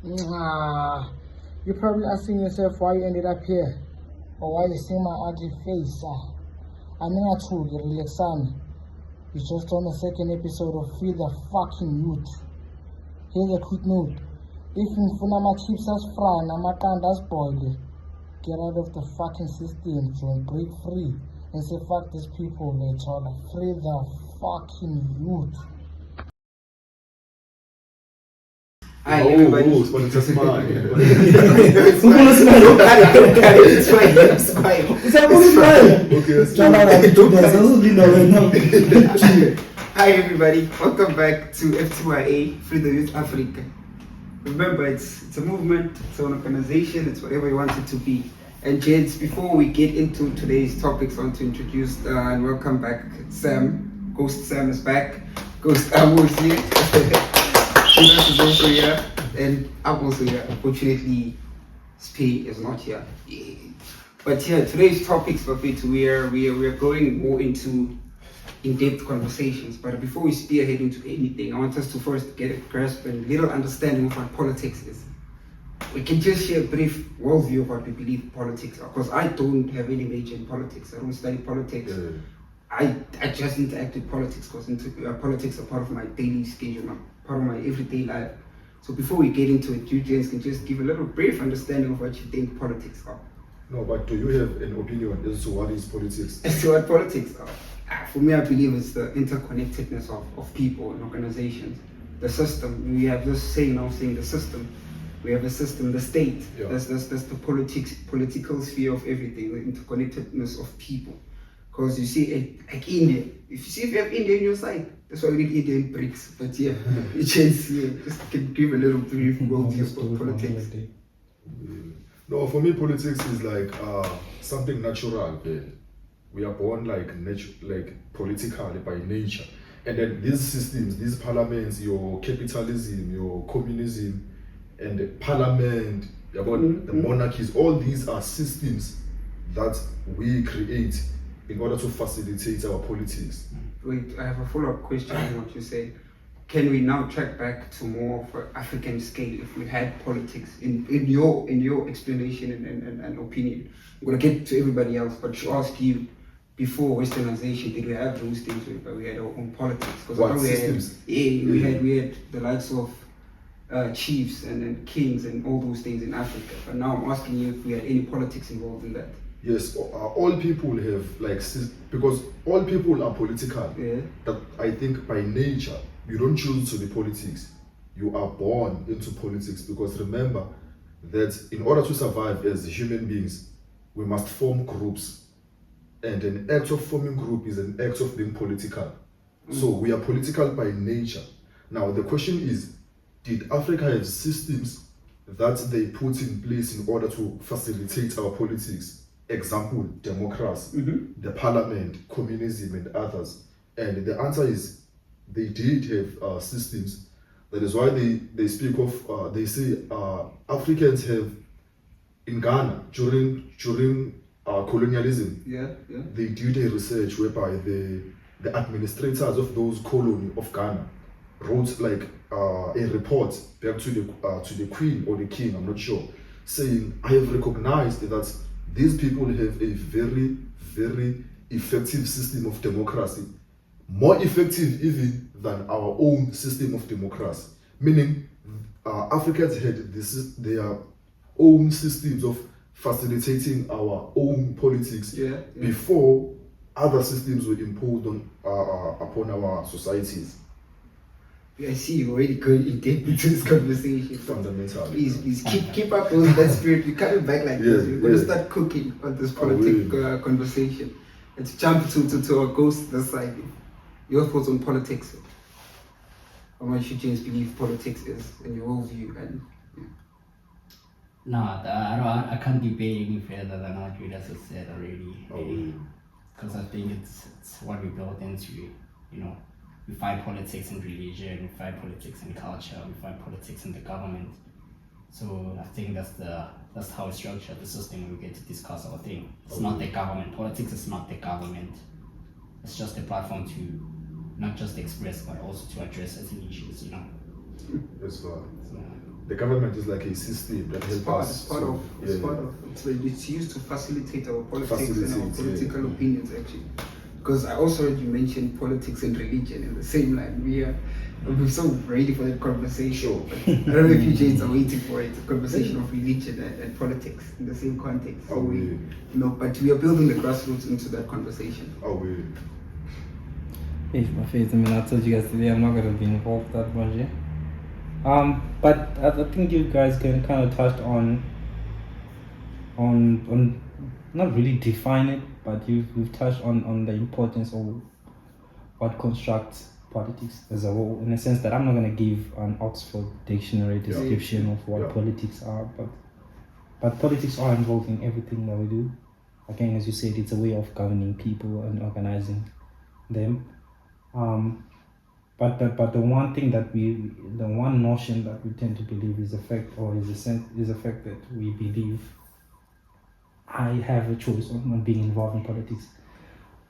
You're probably asking yourself why you ended up here, or why you see my ugly face. I mean, I told you, relax, son. You're just on the second episode of Free the Fucking Youth. Here's a quick note. If you my chips as fran, my as boiled, get out of the fucking system, so break free, and say fuck these people, let's all free the fucking youth. Hi everybody. It's fine. It's fine. Don't cut it. It's fine. It's fine. Hi everybody. Welcome back to FTYA, Free the Youth Africa. Remember, it's a movement, it's an organization, it's whatever you want it to be. And gents, before we get into today's topics, I want to introduce and welcome back Sam. Ghost Sam is back. Ghost Amo is here. Silas is also here, and I'm also here. Unfortunately, Spay is not here. Yeah. But yeah, today's topics, Bafetu, we are going more into in-depth conversations. But before we spearhead into anything, I want us to first get a grasp and little understanding of what politics is. We can just share a brief worldview of what we believe politics are. Because I don't have any major in politics. I don't study politics. Yeah. I just interact with politics because politics are part of my daily schedule, part of my everyday life. So before we get into it, you guys can just give a little brief understanding of what you think politics are. No, but do you have an opinion as to what is politics? As to what politics are? For me, I believe it's the interconnectedness of people and organizations. The system, we have this saying the system. We have a system, the state. Yeah. That's the political sphere of everything, the interconnectedness of people. Because you see, like India, if you have India on your side, that's why we need Indian bricks. But yeah, you just can give a little brief worldview of politics. No, for me, politics is like something natural. We are born like politically by nature, and then these systems, these parliaments, your capitalism, your communism, and the parliament, the monarchies, all these are systems that we create in order to facilitate our politics. Wait, I have a follow-up question on what you said. Can we now track back to more of an African scale if we had politics in your explanation and opinion? I'm gonna get to everybody else, but to ask you, before Westernization, did we have those things where we had our own politics? What systems? We had the likes of chiefs and kings and all those things in Africa. But now I'm asking you if we had any politics involved in that. Yes, all people have because all people are political. Yeah. That I think by nature, you don't choose to be politics. You are born into politics because remember that in order to survive as human beings, we must form groups. And an act of forming group is an act of being political. So we are political by nature. Now the question is, did Africa have systems that they put in place in order to facilitate our politics? Example, democracy, the parliament, communism, and others. And the answer is they did have systems. That is why they speak of, they say Africans have, in Ghana, during colonialism, they did a research whereby the administrators of those colonies of Ghana wrote like a report back to the queen or the king, I'm not sure, saying, I have recognized that these people have a very, very effective system of democracy, more effective even than our own system of democracy. Meaning, Africans had their own systems of facilitating our own politics before other systems were imposed upon our societies. I see you already going in depth into this conversation. Fundamentally. Please keep up with that spirit. We're coming back like this. We're going to start cooking on this political conversation. And to jump to our ghost this side. Your thoughts on politics. How much you James believe politics is in your worldview? And I can't debate any further than what you guys have said already. Because I think it's what we built into, We find politics in religion, we find politics in culture, we find politics in the government. So I think that's how we structure the system. We get to discuss our thing. It's not the government. Politics is not the government. It's just a platform to not just express but also to address certain issues. That's right. So, the government is like a system that helps us. It's used to facilitate our politics and our Facilitate, political yeah. opinions actually. Because I also heard you mention politics and religion in the same line. We're so ready for that conversation. Sure. But I don't know if you James are waiting for it. A conversation of religion and politics in the same context. So but we are building the grassroots into that conversation. Oh, we. Hey, my face. I mean, I told you guys today I'm not gonna be involved that much. Yeah? But I think you guys can kind of touch on not really define it, but you've touched on the importance of what constructs politics as a whole, in a sense that I'm not going to give an Oxford dictionary description of what politics are, but politics are involved in everything that we do. Again, as you said, it's a way of governing people and organizing them. But the one thing that the one notion that we tend to believe is the fact that we believe I have a choice of not being involved in politics.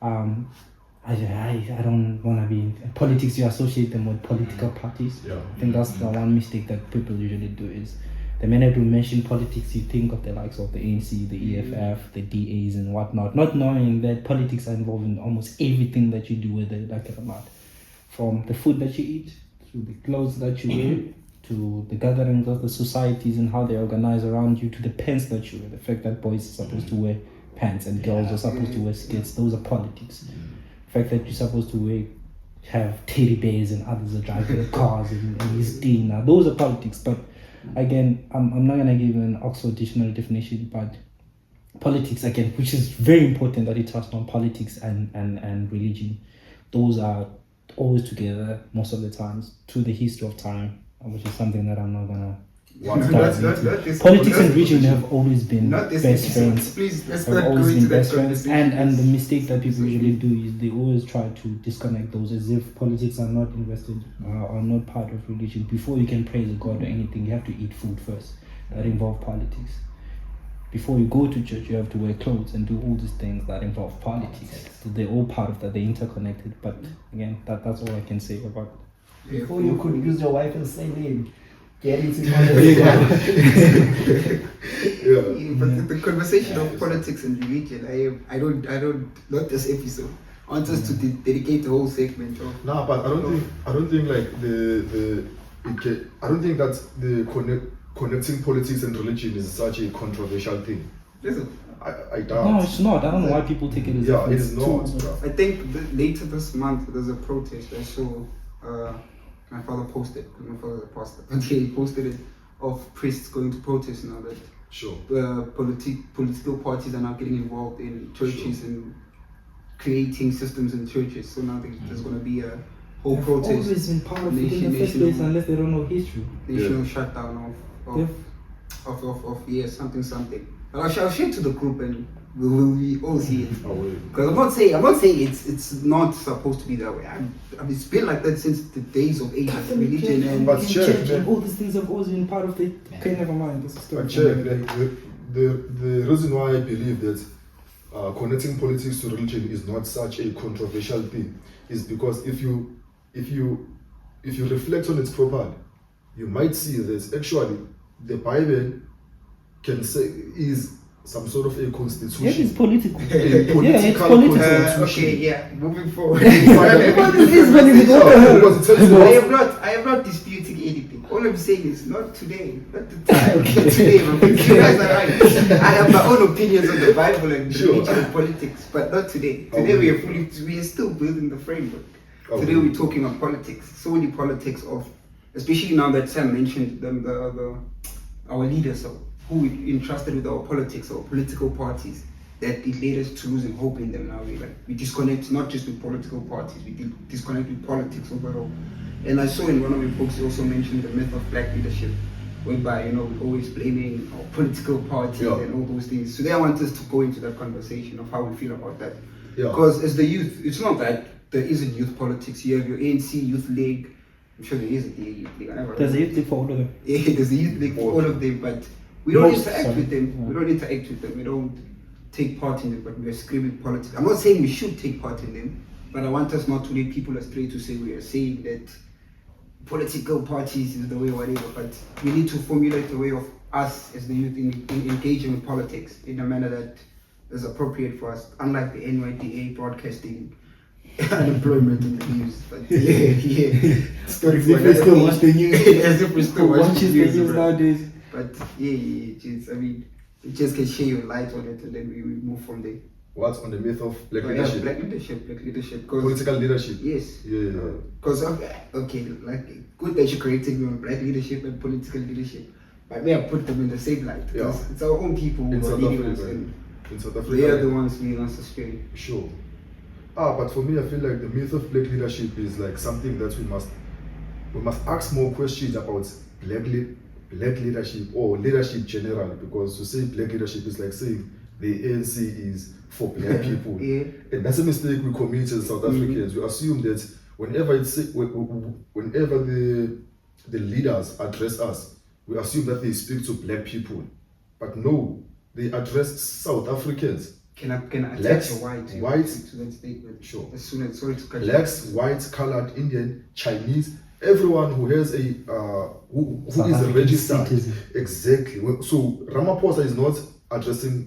I don't want to be in politics. You associate them with political parties. Yeah. I think that's the one mistake that people usually do is the minute we mention politics, you think of the likes of the ANC, the EFF, the DAs and whatnot, not knowing that politics are involved in almost everything that you do, whether you like it or not. From the food that you eat, to the clothes that you wear, to the gatherings of the societies and how they organize around you, to the pants that you wear. The fact that boys are supposed to wear pants and girls are supposed to wear skirts, those are politics. The fact that you're supposed to have teddy bears and others are driving cars and he's dinner, those are politics. But again, I'm not gonna give an Oxford dictionary definition, but politics again, which is very important that he touched on, politics and religion, those are always together most of the times through the history of time, which is something that I'm not gonna politics and religion have always been best friends. Please, let's have not always go been into that best friends. conversation. And the mistake that people usually do is they always try to disconnect those as if politics are not invested or not part of religion. Before you can praise a god or anything, you have to eat food first. That involve politics. Before you go to church, you have to wear clothes and do all these things that involve politics. So they're all part of that. They're interconnected. But again, that's all I can say about it. Before you could use your wife as same name, get into But the conversation of politics and religion, I don't, not this episode. I want us to dedicate the whole segment of. No, but I don't think like I don't think that the connecting politics and religion is such a controversial thing. Is it? I doubt. No, it's not. I don't know why people take it as Yeah, if it is not. I think later this month there's a protest. I saw my father posted, because my father's a pastor, but he posted it of priests going to protest now that Sure. political parties are now getting involved in churches and creating systems in churches. So now there's going to be a whole They've protest. always been part of it in the first Nation- place unless they don't know history. National shutdown of something. I'll share to the group and we all see it. Because I'm not saying it's not supposed to be that way. It's been like that since the days of ancient religion and But church, and all these things have always been part of it. Okay, never mind. This is still But check, the reason why I believe that connecting politics to religion is not such a controversial thing is because if you reflect on it properly, you might see that actually the Bible can say is some sort of a constitution. Yeah, it's political. A political it's political. constitution. Moving forward. Because it tells you I am not disputing anything. All I'm saying is not today, not the time. Today, you guys are right. I have my own opinions on the Bible and religion and politics, but not today. Today we are still building the framework. Today we're talking on politics, solely politics of, especially now that Sam mentioned them, our leaders, who we entrusted with our politics, our political parties, that it led us to losing hope in them now. We disconnect not just with political parties, we disconnect with politics overall. And I saw in one of your books you also mentioned the myth of black leadership, whereby we're always blaming our political parties and all those things. Today I want us to go into that conversation of how we feel about that. Because as the youth, it's not that there isn't youth politics. You have your ANC Youth League. I'm sure there is a youth league. There's a youth league for all of them. Yeah, there's a youth league for all of them, but we don't interact with them. Yeah. We don't interact with them. We don't take part in them, but we are screaming politics. I'm not saying we should take part in them, but I want us not to lead people astray to say we are saying that political parties is the way, whatever. But we need to formulate a way of us as the youth in engaging with politics in a manner that is appropriate for us, unlike the NYDA broadcasting unemployment in the news. But yeah. Story As for if we another still day. watch the news. As if we still watch Watches the news, bro. nowadays. But yeah, just, I mean, we just can share your light on it and then we move from there. What's on the myth of black But leadership? yeah, black leadership. 'Cause- Political leadership. Yes. Yeah. Because okay, like good that you corrected me on black leadership and political leadership, but we have put them in the same light. 'Cause Yeah. it's our own people who In are South leading us, Africa. and In South they Africa. are the ones leading us astray. Sure. But for me, I feel like the myth of black leadership is like something that we must ask more questions about black leadership or leadership generally, because to say black leadership is like saying the ANC is for black people. Yeah. And that's a mistake we commit as South Africans. We assume that whenever the leaders address us, we assume that they speak to black people. But no, they address South Africans. Can I attach Blacks, a white to that statement? Sure. As soon as sorry to cut you Blacks, whites, colored, Indian, Chinese, everyone who has a who South is a African registered. citizen. Exactly. So Ramaphosa is not addressing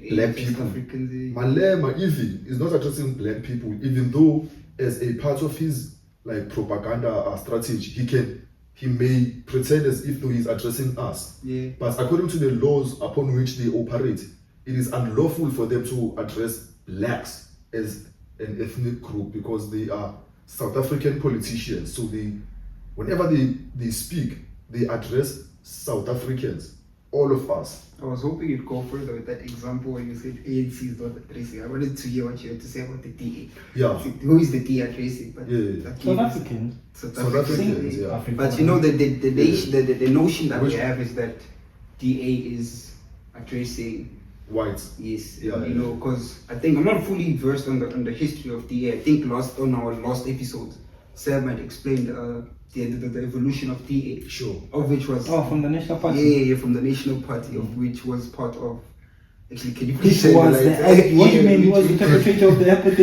black people. Africans, Malema even is not addressing black people, even though as a part of his like propaganda strategy, he may pretend as if though he's addressing us. yeah. But according to the laws upon which they operate, it is unlawful for them to address blacks as an ethnic group because they are South African politicians. So whenever they speak, they address South Africans, all of us. I was hoping you'd go further with that example where you said ANC is not addressing. I wanted to hear what you had to say about the DA. Yeah. Who is the DA addressing? But Yeah. that South is- Africans. South South African. Africans, yeah. Africa. But you know the notion that Which- we have is that DA is addressing Whites. yes, Yeah, you know, because I think I'm not fully versed on the history of DA. I think on our last episode, Sam had explained the evolution of DA, Sure. of which was Oh, from the National Party. yeah, from the National Party, of which was part of. Actually, can you He please say was the the, what do you mean? He was the perpetrator of the apartheid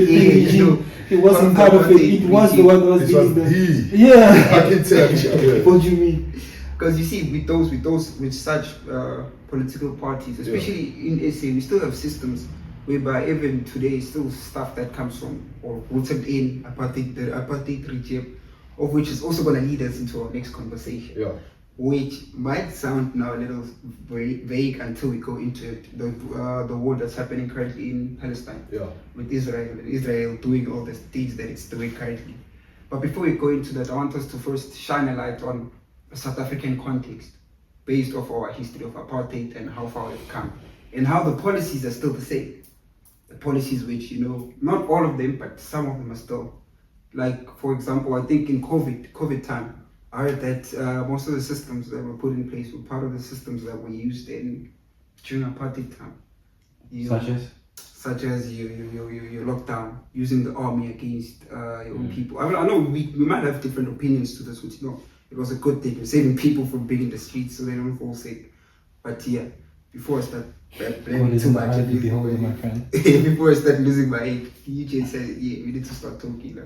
regime. He wasn't part of it. It was the one that was It was leading the. the Yeah. architecture. Yeah. What do you mean? Because you see, with such political parties, especially in SA, we still have systems whereby even today, still stuff that comes from or rooted in the apartheid regime, of which is also going to lead us into our next conversation, Yeah. which might sound now a little very vague until we go into it. The war that's happening currently in Palestine Yeah. with Israel doing all the things that it's doing currently. But before we go into that, I want us to first shine a light on a South African context based off our history of apartheid and how far we've come and how the policies are still the same. The policies which, you know, not all of them, but some of them are still. Like, for example, I think in COVID time, I heard that most of the systems that were put in place were part of the systems that were used during apartheid time. You know, such as your lockdown, using the army against your own people. I know we might have different opinions to this, which, you know, it was a good thing, saving people from being in the streets so they don't fall sick. But yeah, before I start God blaming is too in the much, eye and of the losing beholder, my my head. friend. Before I start losing my head, you just said, yeah, we need to start talking now.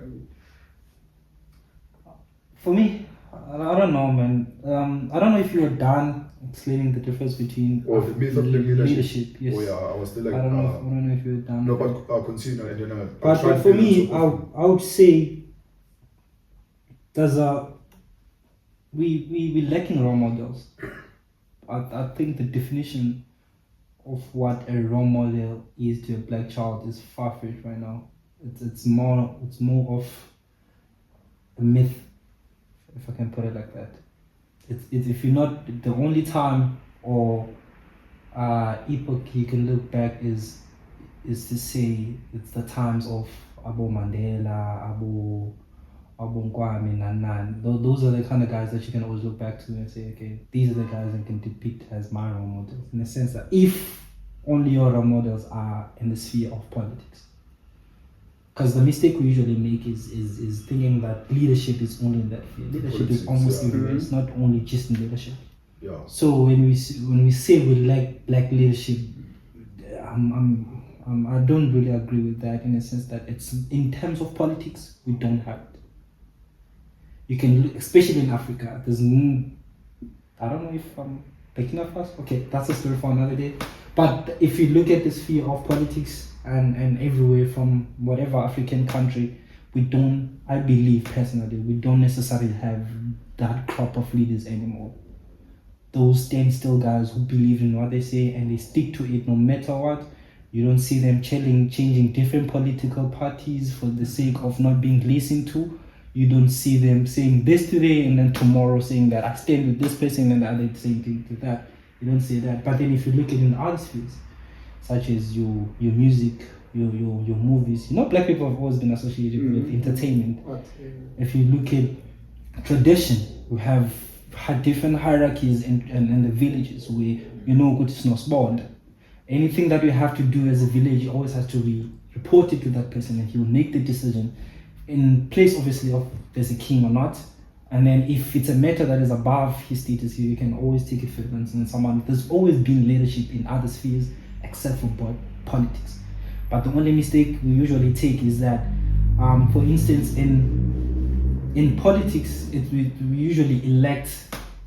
For me, I don't know, man. I don't know if you were done explaining the difference between Or the myth of the leadership. Yes. Oh yeah, I was still like. I don't know if you were done. No, with that. but I'll continue and then I'll But try and for build me, on top of I would say there's we lacking role models. I think the definition of what a role model is to a black child is far-fetched right now. It's more of a myth, if I can put it like that. It's if you're not the only time or epoch you can look back is to say it's the times of Abu Mandela, Abu Nkwame, Nanan. Those are the kind of guys that you can always look back to and say, okay, these are the guys I can depict as my role models. In the sense that if only your role models are in the sphere of politics. Because the mistake we usually make is thinking that leadership is only in that field. Leadership Politics, is almost yeah. everywhere. It's not only just in leadership. Yeah. So when we say we lack black leadership, I don't really agree with that in the sense that it's in terms of politics we don't have it. You can, especially in Africa, I don't know if Burkina Faso. Okay, that's a story for another day. But if you look at the sphere of politics and everywhere from whatever African country, I believe personally, we don't necessarily have that crop of leaders anymore. Those standstill guys who believe in what they say and they stick to it no matter what. You don't see them changing different political parties for the sake of not being listened to. You don't see them saying this today and then tomorrow saying that I stand with this person and the other saying to that. You don't see that. But then if you look at it in other spheres, such as your music, your movies, black people have always been associated with entertainment. If you look at tradition, we have had different hierarchies in the villages where good is not spawned. Anything that we have to do as a village always has to be reported to that person, and he will make the decision in place, obviously, of there's a king or not. And then if it's a matter that is above his status, you can always take it for instance someone. There's always been leadership in other spheres except for politics. But the only mistake we usually take is that, for instance, in politics, we usually elect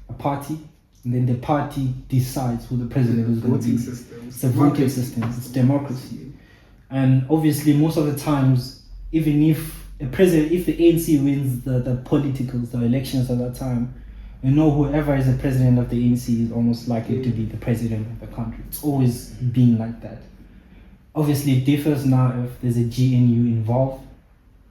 a party, and then the party decides who the president is going to be. It's a voting system. It's democracy. And obviously, most of the times, even if the ANC wins the elections at that time, whoever is the president of the ANC is almost likely to be the president of the country. It's always been like that. Obviously, it differs now if there's a GNU involved,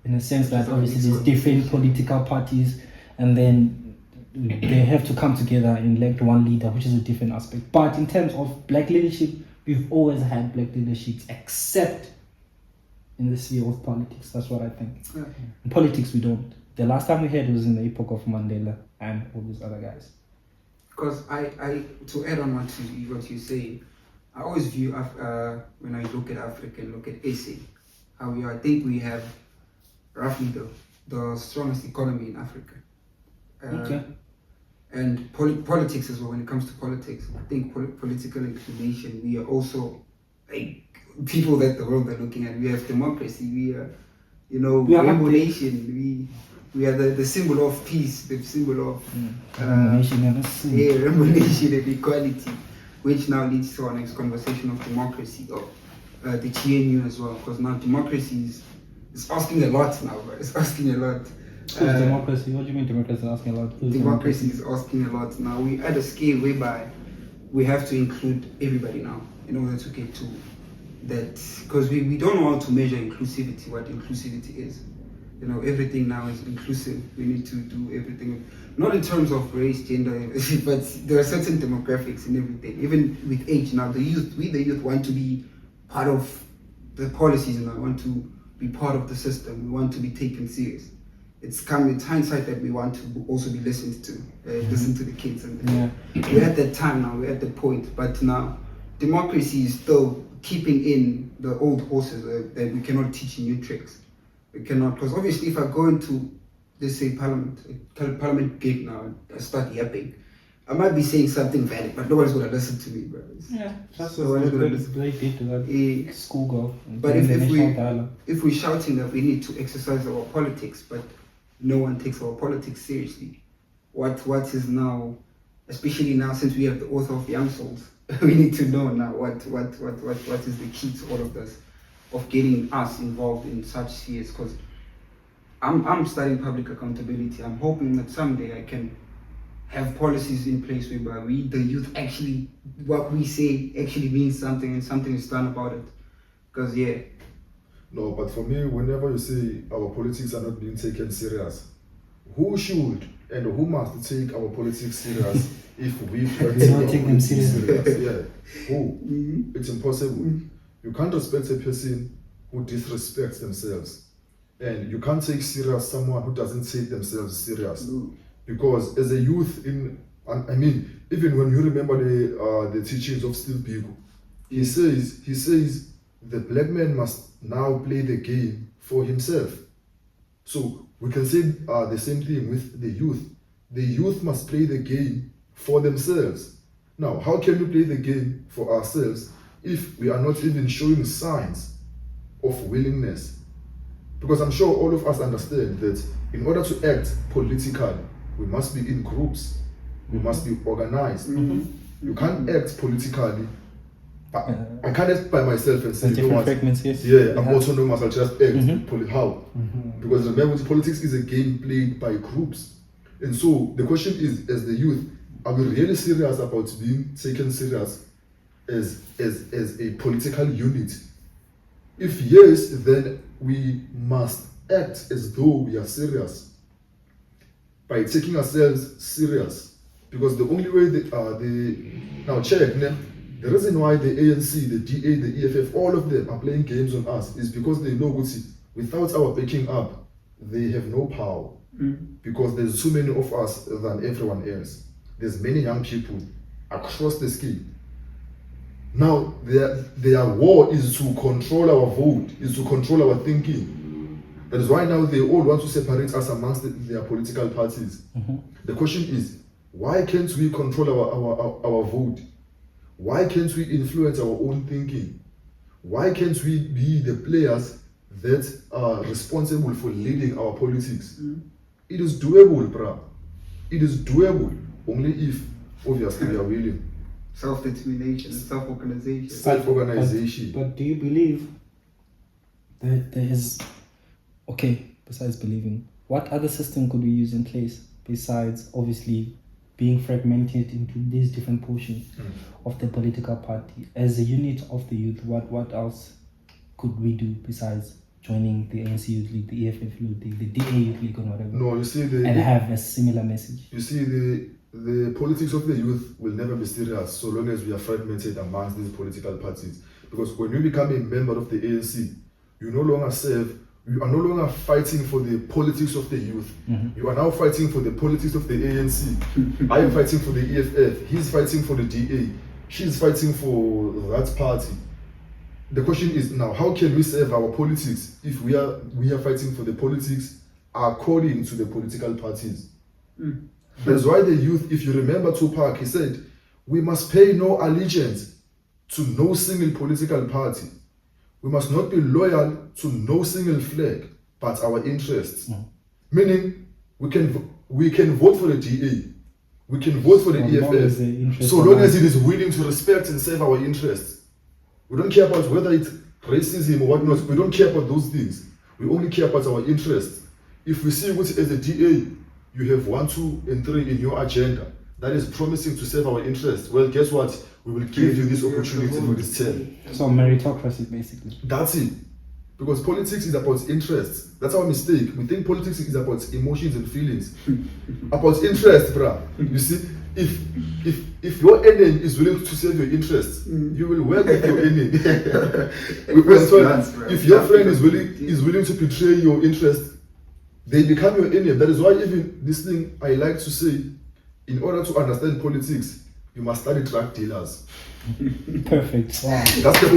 in a sense that obviously there's different political parties, and then they have to come together and elect one leader, which is a different aspect. But in terms of black leadership, we've always had black leaderships, except in the sphere of politics. That's what I think. In politics, we don't. The last time we had was in the epoch of Mandela and all these other guys. Because I to add on what you say, I always view when I look at Africa and look at SA, I think we have roughly the strongest economy in Africa. Okay. And politics as well. When it comes to politics, I think political inclination, we are also like people that the world are looking at. We have democracy. We are, rainbow nation. We are the symbol of peace, the symbol of rainbow nation and equality, which now leads to our next conversation of democracy, of the GNU as well. Because now democracy is asking a lot now, bro. It's asking a lot. Democracy? What do you mean democracy is asking a lot? Democracy is asking a lot now. We're at a scale whereby we have to include everybody now in order to get to that, because we don't know how to measure inclusivity, what inclusivity is. Everything now is inclusive. We need to do everything, not in terms of race, gender, but there are certain demographics in everything. Even with age now, the youth want to be part of the policies and I want to be part of the system. We want to be taken serious. It's hindsight that we want to also be listened to, listen to the kids. And we're at that time now, we're at the point. But now, democracy is still keeping in the old horses that we cannot teach new tricks. We cannot, because obviously if I go into, let's say, parliament gate now, I start yapping, I might be saying something valid, but nobody's going to listen to me, bro. That's what they did to that schoolgirl. But if we're shouting that we need to exercise our politics, but no one takes our politics seriously, what is now, especially now since we have the author of Young Souls, we need to know now what is the key to all of this, of getting us involved in such spheres. Because I'm studying public accountability. I'm hoping that someday I can have policies in place whereby we, the youth, actually, what we say actually means something and something is done about it. Because No, but for me, whenever you say our politics are not being taken serious, who should and who must take our politics serious if we don't take them serious? Yeah. Who? It's impossible. You can't respect a person who disrespects themselves. And you can't take serious someone who doesn't take themselves serious. Because as a youth, even when you remember the teachings of Steve Biko, he says the black man must now play the game for himself. So we can say the same thing with the youth. The youth must play the game for themselves. Now, how can we play the game for ourselves if we are not even showing signs of willingness? Because I'm sure all of us understand that in order to act politically, we must be in groups, we must be organized. You can't act politically. I can't act by myself and say, different fragments, yes. yeah, I'm autonomous, I'll just act. How? Because remember, politics is a game played by groups. And so the question is, as the youth, are we really serious about being taken serious as a political unit? If yes, then we must act as though we are serious by taking ourselves serious. Because the only way now check, the reason why the ANC, the DA, the EFF, all of them are playing games on us is because they know without our backing up, they have no power. Because there's too many of us than everyone else. There's many young people across the scale. Now, their war is to control our vote, is to control our thinking. That is why now they all want to separate us amongst their political parties. The question is, why can't we control our vote? Why can't we influence our own thinking? Why can't we be the players that are responsible for leading our politics? It is doable, bruh. It is doable, only if, obviously, we are willing. Self-determination, self-organization. Self-organization. But do you believe that there is, okay, besides believing, what other system could we use in place besides obviously being fragmented into these different portions of the political party? As a unit of the youth, what else could we do besides joining the ANC Youth League, the EFF Youth League, the DA Youth League, or whatever? No, you see, and have a similar message. You see, the politics of the youth will never be serious so long as we are fragmented amongst these political parties. Because when you become a member of the ANC, you are no longer fighting for the politics of the youth. You are now fighting for the politics of the ANC. I am fighting for the EFF. He's fighting for the DA. She's fighting for that party. The question is now, how can we serve our politics if we are fighting for the politics according to the political parties? That's why the youth, if you remember Tupac, he said, we must pay no allegiance to no single political party. We must not be loyal to no single flag, but our interests. Meaning, we can vote for the DA, we can vote for the EFF, so long as it is willing to respect and serve our interests. We don't care about whether it's racism or whatnot. We don't care about those things. We only care about our interests. If we see what as a DA, you have 1, 2, and 3 in your agenda that is promising to serve our interests, well, guess what? We will give you this opportunity for this term. So meritocracy, basically. That's it. Because politics is about interests. That's our mistake. We think politics is about emotions and feelings. About interest, bruh. You see, if your enemy is willing to serve your interests, you will work with your enemy. If your friend is willing to betray your interest, they become your enemy. That is why even this thing I like to say, in order to understand politics, you must study drug dealers. Perfect. Wow. That's the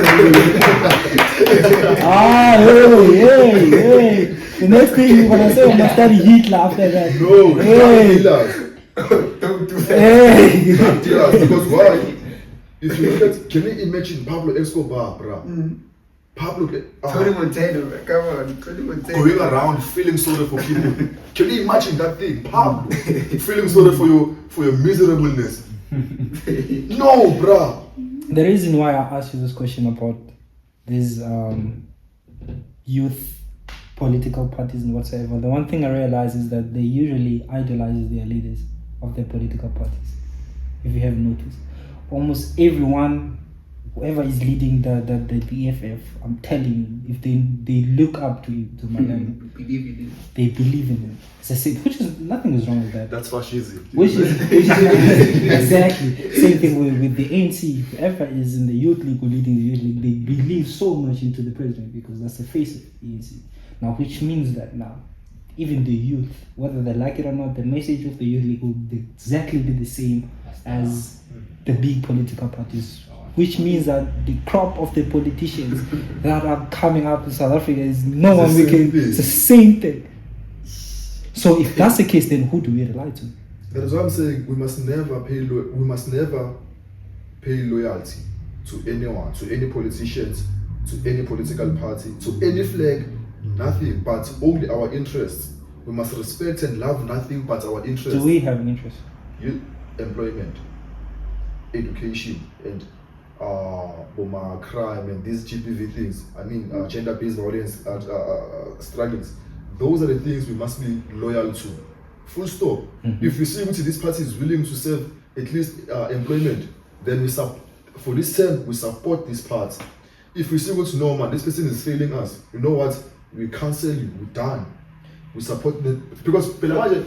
only hey. The next thing you're gonna say, I'm gonna study Hitler after that. No, drug dealers. Don't do that. Hey. Drug dealers. Because why? If you look at, can you imagine Pablo Escobar, bruh? Pablo, Tony Montana, come on, Tony Montana. Going around feeling sorry for people. Can you imagine that thing? Pablo feeling sorry for your miserableness. No, bruh. The reason why I asked you this question about these youth political parties and whatsoever, the one thing I realize is that they usually idolize their leaders of their political parties. If you have noticed, almost everyone, whoever is leading the EFF, I'm telling you, if they look up to Malema, they believe in him. As I said, nothing is wrong with that. That's fascism. Which is exactly same thing with the ANC. Whoever is in the youth league or leading the youth league, they believe so much into the president because that's the face of the ANC. Now, which means that now, even the youth, whether they like it or not, the message of the youth league will exactly be the same as the big political parties. Which means that the crop of the politicians that are coming up in South Africa is no one we can. It's the same thing. So if that's the case, then who do we rely to? That is what I'm saying. We must never pay loyalty to anyone, to any politicians, to any political party, to any flag, nothing but only our interests. We must respect and love nothing but our interests. Do we have an interest? Employment, education, and crime and these GBV things. I mean, gender-based violence struggles. Those are the things we must be loyal to. Full stop. If we see which this party is willing to serve at least employment, then for this term we support this part. If we see which no man, this person is failing us, you know what? We cancel you. We're done. We support the because Pelamanje,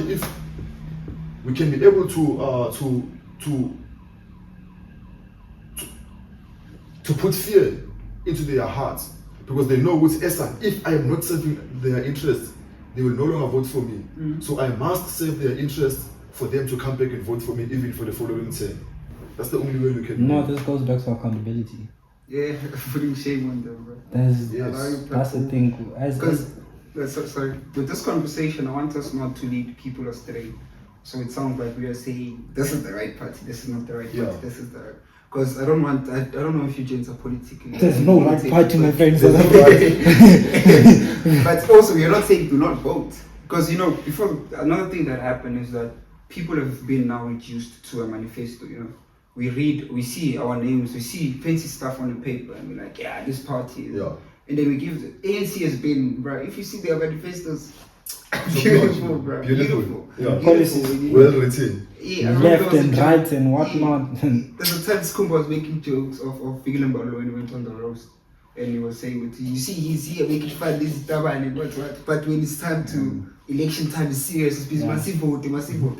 if we can be able to put fear into their hearts, because they know what's Esa. If I am not serving their interests, they will no longer vote for me. So I must serve their interests for them to come back and vote for me, even for the following term. That's the only way we can. No, this goes back to accountability. Yeah, putting shame on them, bro. That's the thing. Sorry, with this conversation, I want us not to lead people astray. So it sounds like we are saying this is the right party, this is not the right party, this is the right. Because I don't know if you gents are politically. There's no right party, my friends. But also, we are not saying do not vote. Because before, another thing that happened is that people have been now reduced to a manifesto. We read, we see our names, we see fancy stuff on the paper, and we're like, yeah, this party is. Yeah. And then we give the ANC has been, bro. If you see their manifestos, beautiful, bro. Beautiful. Yeah. Policies. Well written. Yeah, Left and right and whatnot. There's a time Skumba was making jokes of Vigilambalo when he went on the roast. And he was saying, you see, he's here making fun, this is Taban and what. But when it's time to election time, is serious, it's massive vote.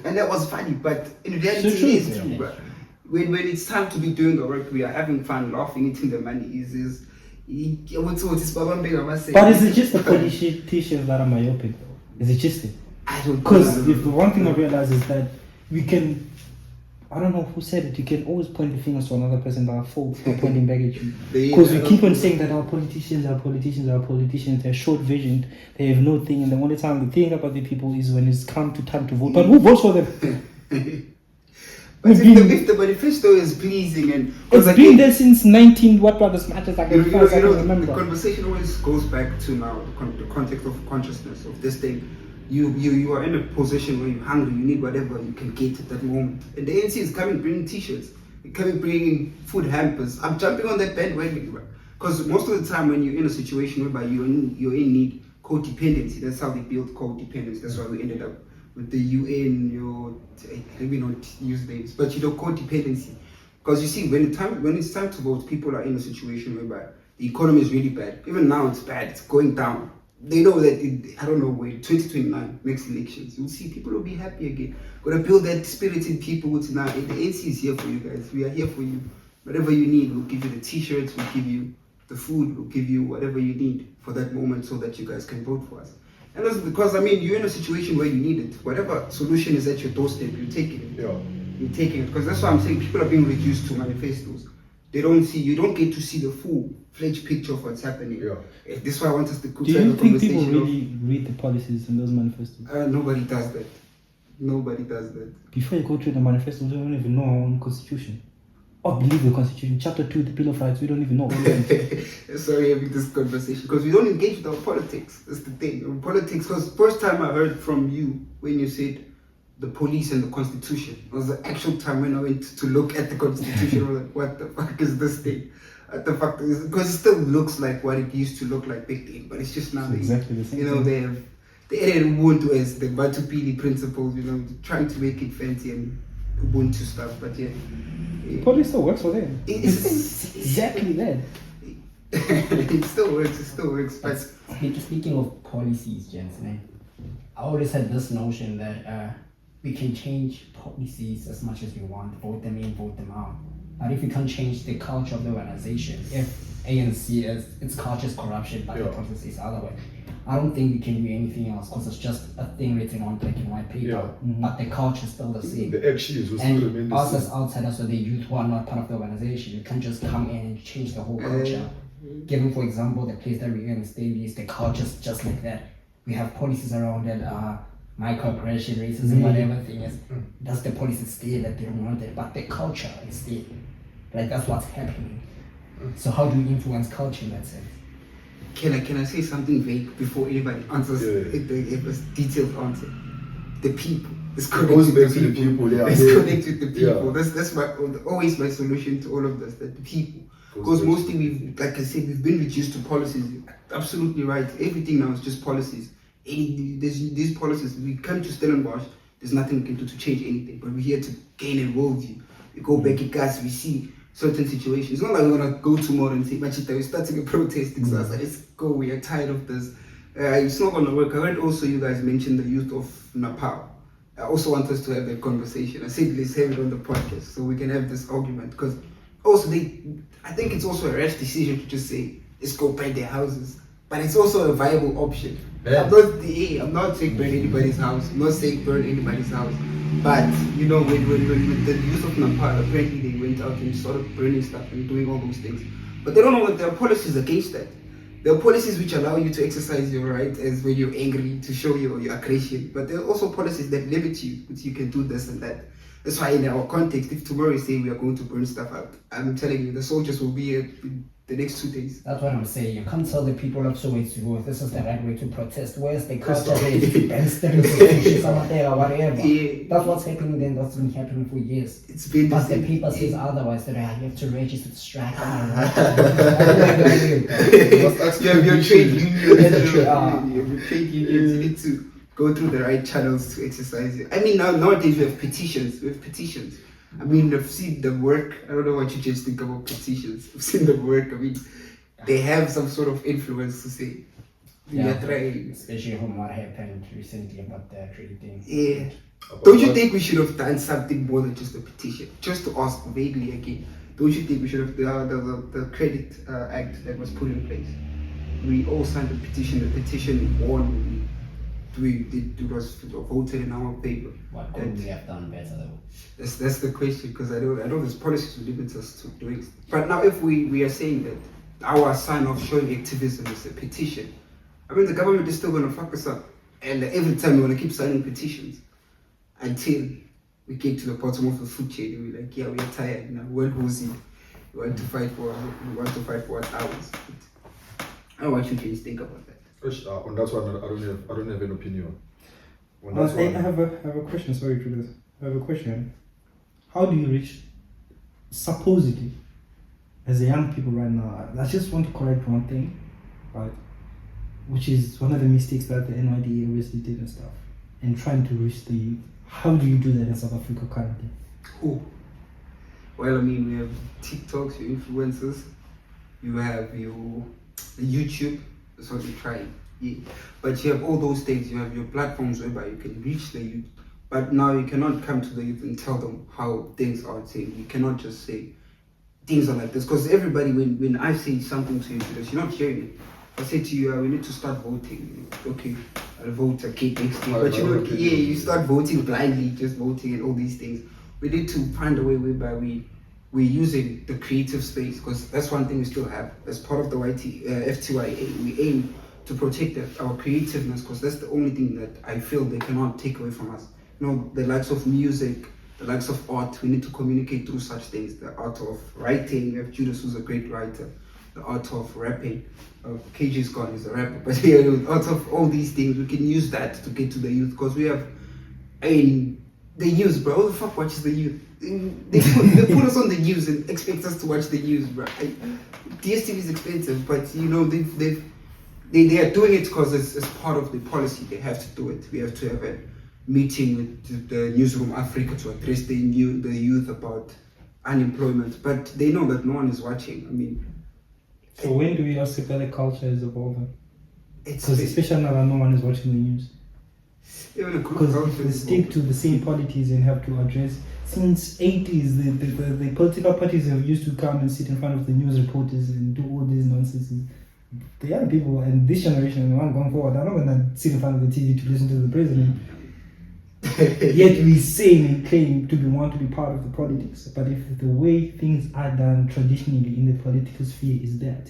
And that was funny, but in reality, it is true, bro. When it's time to be doing the work, we are having fun, laughing, eating the money. But is it just the politicians that are myopic though? Is it just it? I don't know. Because the one thing I realize is that we can, I don't know who said it, you can always point the fingers to another person that are fault for pointing back at you. Because we keep on saying that our politicians, they're short visioned, they have no thing, and the only time they think about the people is when it's come to time to vote. But who votes for them? But if the manifesto is pleasing and it's been there since 19 what as much as I can remember. The conversation always goes back to now the context of consciousness of this thing. You are in a position where you're hungry, you need whatever you can get at that moment. And the ANC is coming bringing t-shirts, bringing food hampers. I'm jumping on that bandwagon, because most of the time when you're in a situation whereby you're in need, codependency. That's how they build codependency. That's why we ended up with the UN, let me not use names, but codependency. Because you see, when it's time to vote, people are in a situation whereby the economy is really bad. Even now it's bad, it's going down. They know that, 2029, next elections, you'll see people will be happy again. Gonna build that spirit in people now. The ANC is here for you guys. We are here for you. Whatever you need, we'll give you the t-shirts, we'll give you the food, we'll give you whatever you need for that moment so that you guys can vote for us. And that's because, you're in a situation where you need it. Whatever solution is at your doorstep, you're taking it. Yeah. You're taking it. Because that's why I'm saying people are being reduced to manifestos. You don't get to see the full-fledged picture of what's happening. Yeah. This is why I want us to do you think people really read the policies in those manifestos? Nobody does that. Nobody does that. Before you go through the manifesto, we don't even know our own constitution. Or believe the constitution. Chapter 2, the Bill of Rights, we don't even know. Sorry having this conversation, because we don't engage with our politics. That's the thing. Politics, because first time I heard from you when you said the police and the constitution, it was the actual time when I went to look at the constitution. I was like, what the fuck is this thing? What the fuck is it? Because it still looks like what it used to look like back then, but it's just now exactly the same. they added Ubuntu as the Batupili principles, trying to make it fancy and Ubuntu stuff, but yeah. Police still works for them. It's exactly that. It still works. But speaking of policies, Jensen, I always had this notion that we can change policies as much as we want, vote them in, vote them out. But if we can't change the culture of the organization, if ANC its culture is corruption, but the process is other way, I don't think we can do anything else because it's just a thing written on black and white paper. Yeah. But the culture is still the same. The actions will still remain And the us same. as outsiders or the youth who are not part of the organization, you can't just come in and change the whole culture. Given, for example, the place that we're in, is the culture is just like that. We have policies around it, microaggression, racism, whatever thing is. That's the policy stay that they don't want it, but the culture is still. Like, that's what's happening. So how do we influence culture in that sense? Can I say something vague before anybody answers a detailed answer? The people. It's connected goes with back to the people, yeah. It's connected with the people. Yeah. That's always my solution to all of this. That the people. Goes Because back mostly we've, like I said, we've been reduced to policies. Absolutely right. Everything now is just policies. These policies, we come to Stellenbosch, there's nothing we can do to change anything. But we're here to gain a worldview. We go back at gas, we see certain situations. It's not like we're gonna go tomorrow and say, Machita, we're starting a protest. So I was like, let's go, we are tired of this. It's not gonna work. I heard also you guys mentioned the youth of Nepal. I also want us to have that conversation. I said let's have it on the podcast so we can have this argument, because also I think it's also a rash decision to just say let's go burn their houses, but it's also a viable option. Yeah. I'm not saying burn anybody's house. I'm not saying burn anybody's house, but you know when the youth of Nepal, apparently they went out and started burning stuff and doing all those things, but they don't know that there are policies against that. There are policies which allow you to exercise your right as when you're angry, to show your aggression. But there are also policies that limit you, which you can do this and that. That's why in our context, if tomorrow you say we are going to burn stuff up, I'm telling you, the soldiers will be here in the next 2 days. That's what I'm saying. You can't tell the people of Soweto this is the right way to protest. Where's the culture there to ban stereotypes or whatever? Yeah. That's what's happening then. That's been happening for years. It's been But the the same. people says otherwise, that you have to register to strike. You must ask You have your permission. trade unions, Yeah, the tra- you have your trade unions, you need to go through the right channels to exercise it. I mean, nowadays we have petitions. I mean, I've seen the work. I don't know what you just think about petitions. I've seen the work. I mean, they have some sort of influence to say, we are trying. Especially from what happened recently about the trade thing. Yeah. Don't you think we should have done something more than just a petition? Just to ask vaguely again, don't you think we should have the credit act that was put in place? We all signed the petition. The petition won. It was voted in our favor. What could we have done better though? That's the question, because I know there's policies will limit us to doing it. But now if we are saying that our sign of showing activism is a petition, I mean the government is still gonna fuck us up. And every time we wanna keep signing petitions until we get to the bottom of the food chain and we're like, yeah, we are tired now. Well, who's it? We want to fight for what hours. I don't know what you guys think about that. On that one, I don't have an opinion. On I that one. have a question. Sorry, Julius. I have a question. How do you reach, supposedly, as a young people right now? I just want to correct one thing, right? Which is one of the mistakes that the NYDA obviously did and stuff, and trying to reach the youth. How do you do that in South Africa currently? Who? Well, I mean, we have TikToks, your influencers, you have your YouTube. That's what you're trying. Yeah. But you have all those things. You have your platforms whereby you can reach the youth. But now you cannot come to the youth and tell them how things are. Saying you cannot just say things are like this, because everybody, when I say something to you, you're not hearing it. I say to you, we need to start voting. Okay, I'll vote next year. But you know, you start voting blindly, just voting and all these things. We need to find a way whereby we're using the creative space, because that's one thing we still have as part of the FTYA. We aim to protect our creativeness, because that's the only thing that I feel they cannot take away from us. You know, the likes of music, the likes of art, we need to communicate through such things. The art of writing, we have Judas, who's a great writer. The art of rapping, KG Scott is a rapper, but yeah, the art of all these things, we can use that to get to the youth, because we have, the news, bro. Who the fuck watches the youth? They put us on the news and expect us to watch the news, bro. DSTV is expensive, but you know they are doing it because it's part of the policy. They have to do it. We have to have a meeting with the Newsroom Africa to address the youth about unemployment, but they know that no one is watching. I mean, So when do we accept that the culture is evolving? it's Because especially now that no one is watching the news. even a group Because culture if they is stick to the same polities and have to address, since 80s, the political parties have used to come and sit in front of the news reporters and do all these nonsense. The young people and this generation, the one going forward, are not going to sit in front of the TV to listen to the president. Yet we say and claim to want to be part of the politics. But if the way things are done traditionally in the political sphere is that,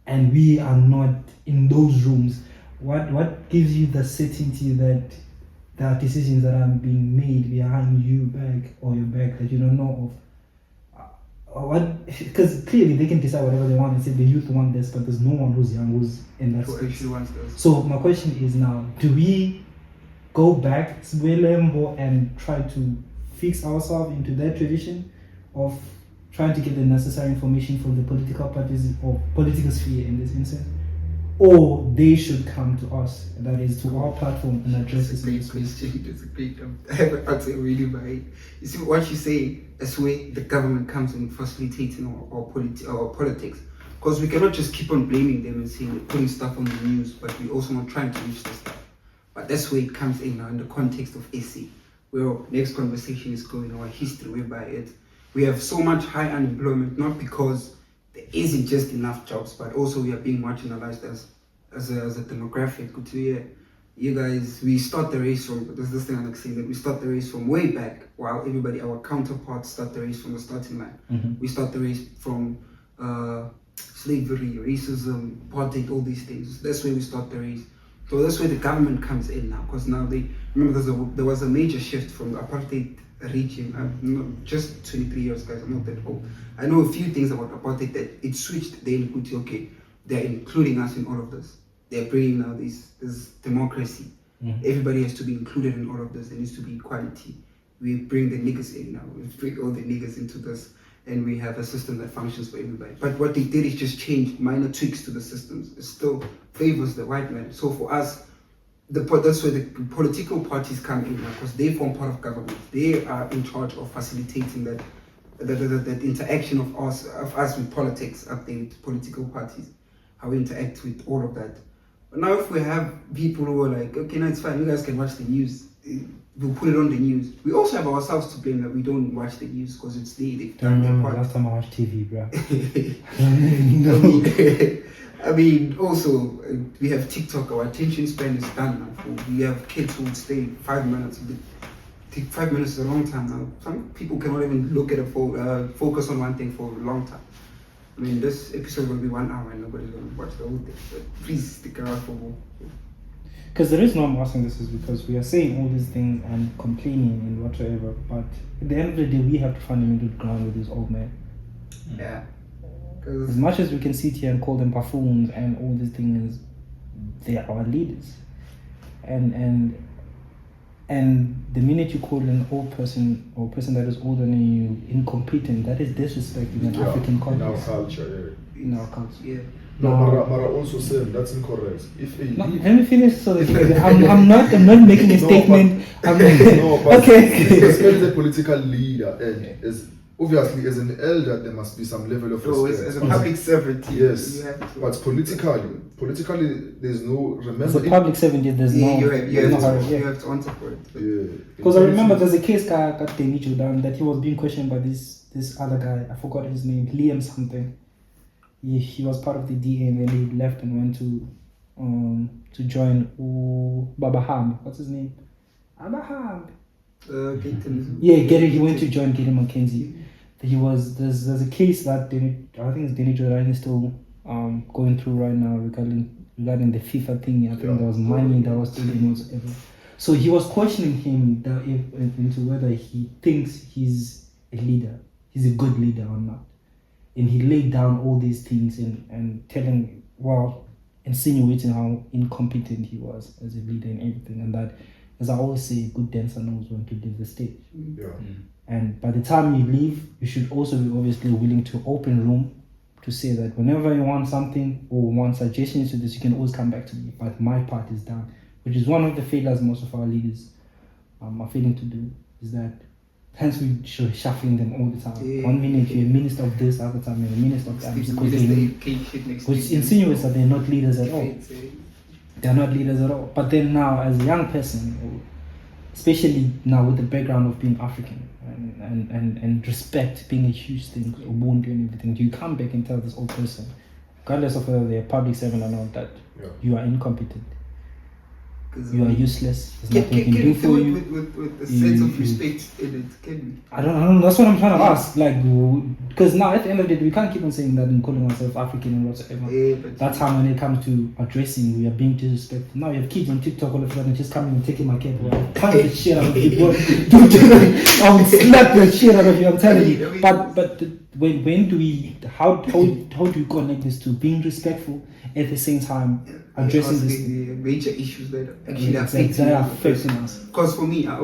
and we are not in those rooms, what gives you the certainty that there are decisions that are being made behind your back or your back that you don't know of? what? Because clearly they can decide whatever they want and say the youth want this, but there's no one who's young who's in that Who space. actually wants those? So my question is now: do we go back to Lembo and try to fix ourselves into that tradition of trying to get the necessary information from the political parties or political sphere in this instance, or they should come to us, that is to our platform, and address That's this a great issue? question. That's a great. I have an answer really by. You see what you say is where the government comes in facilitating our politics, because we cannot just keep on blaming them and saying they're putting stuff on the news, but we also not trying to reach the stuff. But that's where it comes in now in the context of SA, where our next conversation is going, our history, whereby we have so much high unemployment, not because there isn't just enough jobs, but also we are being marginalized as a demographic. Good to hear. You guys, we start the race from, there's this thing I like saying, that we start the race from way back, while everybody, our counterparts, start the race from the starting line. We start the race from slavery, racism, apartheid, all these things. That's where we start the race. So that's where the government comes in now, because now they, remember there was a major shift from the apartheid regime. I'm not just 23 years, guys, I'm not that old. I know a few things about apartheid, that it switched, they include, okay, they're including us in all of this. They're bringing now this democracy. Everybody has to be included in all of this. There needs to be equality. We bring the niggas in now. We bring all the niggas into this, and we have a system that functions for everybody. But what they did is just change minor tweaks to the systems. It still favors the white man. So for us, that's where the political parties come in now, because they form part of government. They are in charge of facilitating that interaction of us with politics, up there with political parties, how we interact with all of that. But now if we have people who are like, okay, no, it's fine, you guys can watch the news, we'll put it on the news. We also have ourselves to blame that we don't watch the news, because it's they've done their remember part. last time I watched TV, bro. I mean, also, we have TikTok, our attention span is done now. We have kids who would stay 5 minutes. 5 minutes is a long time now. Some people cannot even look at a phone, focus on one thing for a long time. I mean, this episode will be 1 hour and nobody's going to watch the whole thing. But please stick around for more. Because the reason I'm asking this is because we are saying all these things and complaining and whatever, but at the end of the day, we have to find a middle ground with this old man. Yeah. As much as we can sit here and call them buffoons and all these things, they are our leaders. And the minute you call an old person or person that is older than you incompetent, that is disrespecting an African in our context. culture, In our culture. Yeah. No, Now- Mara also said that's incorrect. If a No, let me finish so that I'm not making a No, statement. no, but Okay. respect the political leader, and as obviously as an elder, there must be some level of So respect. as a public servant, Yes, you have to. but politically, there's no As remember. a public servant, there's Yeah, no. you there's no hurry, you yeah. have to answer for it. But Because I remember there's a case got Danny Jordan that he was being questioned by this other guy. I forgot his name, Liam something. He was part of the DA and then he left and went to join Baba Ham. What's his name? Baba Ham. Gaten. Yeah, he went to join Gideon Mackenzie. There's a case that I think it's Danny Jordan is still going through right now regarding the FIFA thing. I think there was money that was taken whatsoever. So he was questioning him into whether he thinks he's a leader, he's a good leader or not. And he laid down all these things and telling, insinuating how incompetent he was as a leader and everything. And that, as I always say, a good dancer knows when to leave the stage. Yeah. And by the time you leave, you should also be obviously willing to open room to say that whenever you want something or want suggestions to this, you can always come back to me. But my part is done, which is one of the failures most of our leaders are failing to do, is that hence we should shuffling them all the time. Yeah. 1 minute you're a minister of this, other time you're a minister of that, which Which insinuates that they're not leaders at all. They're not leaders at all. But then now, as a young person, especially now with the background of being African and respect being a huge thing, Ubuntu and everything, you come back and tell this old person, regardless of whether they're a public servant or not, that you are incompetent, you are useless, there's nothing we can do for you. With a sense of respect in it, can we? I don't know, that's what I'm trying to ask. Like, because now at the end of the day, we can't keep on saying that and calling ourselves African and whatsoever. Yeah, but That time when it comes to addressing, we are being disrespectful. Now you have kids on TikTok all of a sudden just coming and taking my cap. I'll punch the shit out of you, boy. I would slap the shit out of you, I'm telling you. But when do we how do you connect this to being respectful at the same time addressing this? The major issues that actually that are affecting us. Because for me, I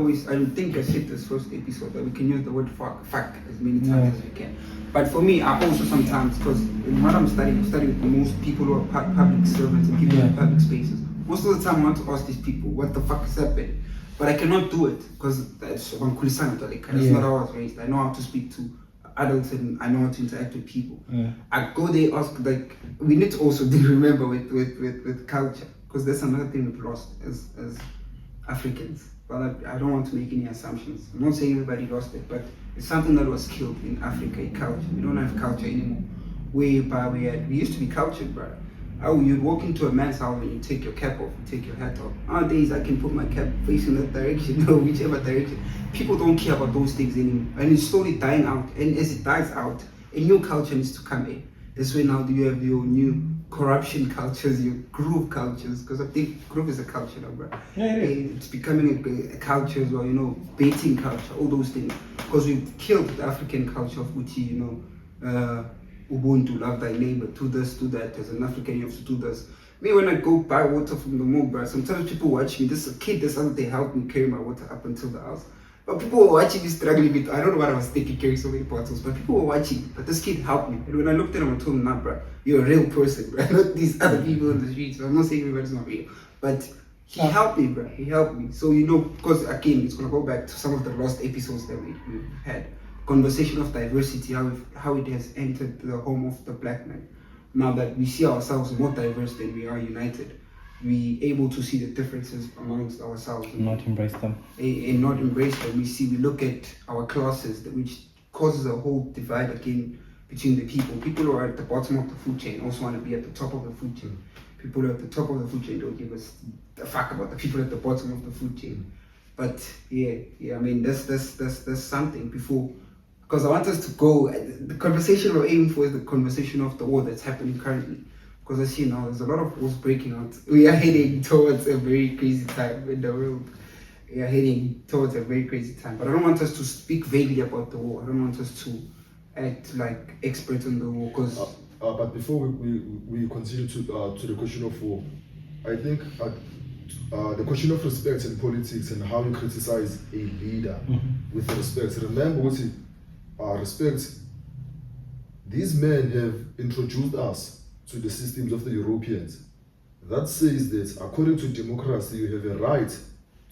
think I said this first episode that we can use the word fuck as many times as we can. But for me, I also sometimes, because in what I'm studying with most people who are public servants and people in public spaces. Most of the time I want to ask these people, what the fuck is happening? But I cannot do it because that's not how I was raised. I know how to speak to adults and I know how to interact with people. I go there, ask, like, we need to also remember with culture, because that's another thing we've lost as Africans. But I don't want to make any assumptions. I'm not saying everybody lost it, but it's something that was killed in Africa, culture. We don't have culture anymore. We used to be cultured, bro. Oh, you'd walk into a man's house and you take your cap off, you take your hat off. Nowadays, I can put my cap facing that direction, or whichever direction. People don't care about those things anymore. And it's slowly dying out. And as it dies out, a new culture needs to come in. That's when now you have your new corruption cultures, your groove cultures, because I think groove is a culture now, bro. It's becoming a culture as well, baiting culture, all those things. Because we've killed the African culture of Uchi, Ubuntu, love thy neighbor, do this, do that. As an African, you have to do this. Me, when I go buy water from the mall, bro, sometimes people watch me. This is a kid, this other, they help me carry my water up until the house. But people were watching me struggling with, I don't know what I was thinking, carrying so many bottles, but people were watching. But this kid helped me. And when I looked at him, I told him, nah, bro, you're a real person, bro. Not these other people on the streets. So I'm not saying everybody's not real. But he helped me, bro. He helped me. So, because again, it's going to go back to some of the lost episodes that we've had. Conversation of diversity, how it has entered the home of the black man. Now that we see ourselves more diverse than we are united, we able to see the differences amongst ourselves. Not embrace them. And not embrace them. We look at our classes, which causes a whole divide again between the people. People who are at the bottom of the food chain also want to be at the top of the food chain. People who are at the top of the food chain don't give us the fuck about the people at the bottom of the food chain. But yeah, I mean, that's something before. Because I want us to go, the conversation we're aiming for is the conversation of the war that's happening currently. Because I see now there's a lot of wars breaking out. We are heading towards a very crazy time in the world. We are heading towards a very crazy time. But I don't want us to speak vaguely about the war. I don't want us to act like experts on the war. But before we continue to the question of war, I think the question of respect in politics and how you criticize a leader with respect. Remember what respect, these men have introduced us to the systems of the Europeans. That says that according to democracy, you have a right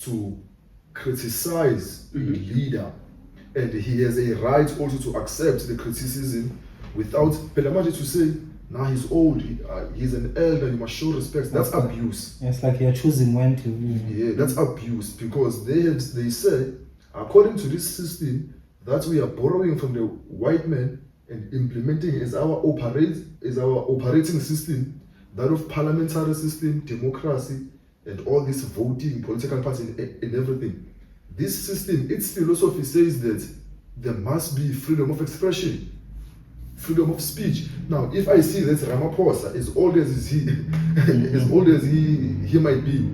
to criticize a leader, and he has a right also to accept the criticism without Pelamaji to say, nah, he's old, he's an elder, you must show respect. That's abuse. It's like you're choosing when to. Yeah, that's abuse, because they say, according to this system, that we are borrowing from the white man and implementing as our operating system, that of parliamentary system, democracy, and all this voting, political parties and everything. This system, its philosophy says that there must be freedom of expression, freedom of speech. Now, if I see that Ramaphosa, as old as he might be,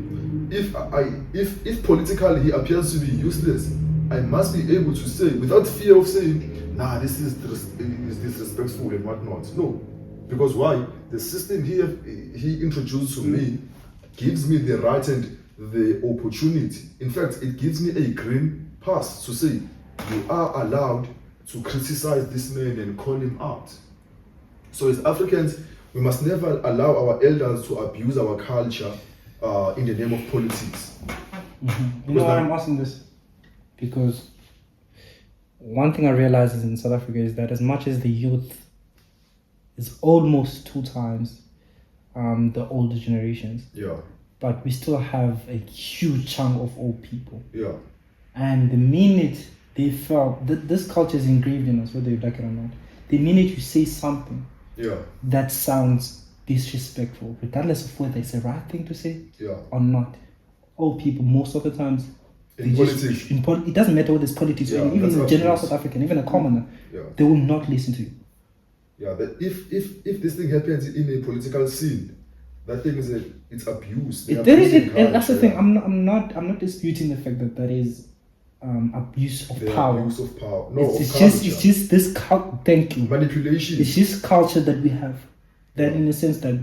if politically he appears to be useless, I must be able to say, without fear of saying, nah, this is disrespectful and whatnot. No. Because why? The system he introduced to me gives me the right and the opportunity. In fact, it gives me a green pass to say, you are allowed to criticize this man and call him out. So as Africans, we must never allow our elders to abuse our culture in the name of politics. You know why I'm asking this? Because one thing I realize in South Africa is that as much as the youth is almost 2 times the older generations, but we still have a huge chunk of old people. And the minute they felt that this culture is engraved in us, whether you like it or not, the minute you say something that sounds disrespectful, regardless of whether it's the right thing to say or not, old people most of the times, in politics, it doesn't matter whether it's politics or even a general South African, even a commoner, they will not listen to you. That if this thing happens in a political scene, that thing it's abuse. And that's the thing. I'm not disputing the fact that is abuse of The power. abuse of power. No, It's of just culture. it's just this thank you. Manipulation. It's just culture that we have. That in the sense that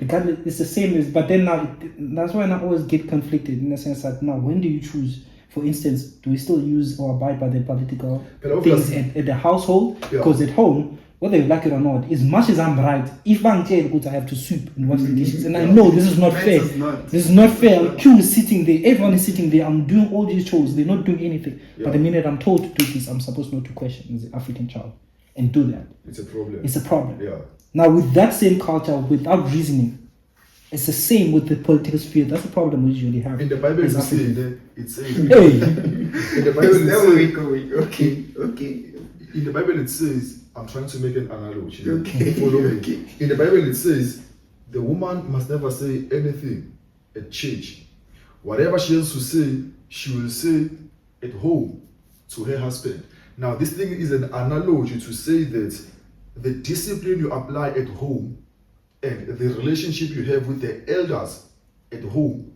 it's the same as, but then now, that's why I always get conflicted in the sense that now, when do you choose? For instance, do we still use or abide by the political But things obviously- at the household? Yeah. Because at home, whether you like it or not, as much as I'm right, if I'm jailed, I have to sweep and wash the dishes. And I know this is not That fair. is not- This is not fair. Q is sitting there, everyone is sitting there, I'm doing all these chores, they're not doing anything. But the minute I'm told to do this, I'm supposed not to question as an African child and do that. It's a problem. It's a problem. Yeah. Now, with that same culture, without reasoning, it's the same with the political sphere. That's the problem we usually have. In the Bible, as it Africans. says, Hey, in the Bible, That's where we it going. Okay, okay. says, in the Bible, it says, I'm trying to make an analogy. Okay, Follow me. okay. In the Bible, it says, the woman must never say anything at church. Whatever she has to say, she will say at home to her husband. Now, this thing is an analogy to say that the discipline you apply at home and the relationship you have with the elders at home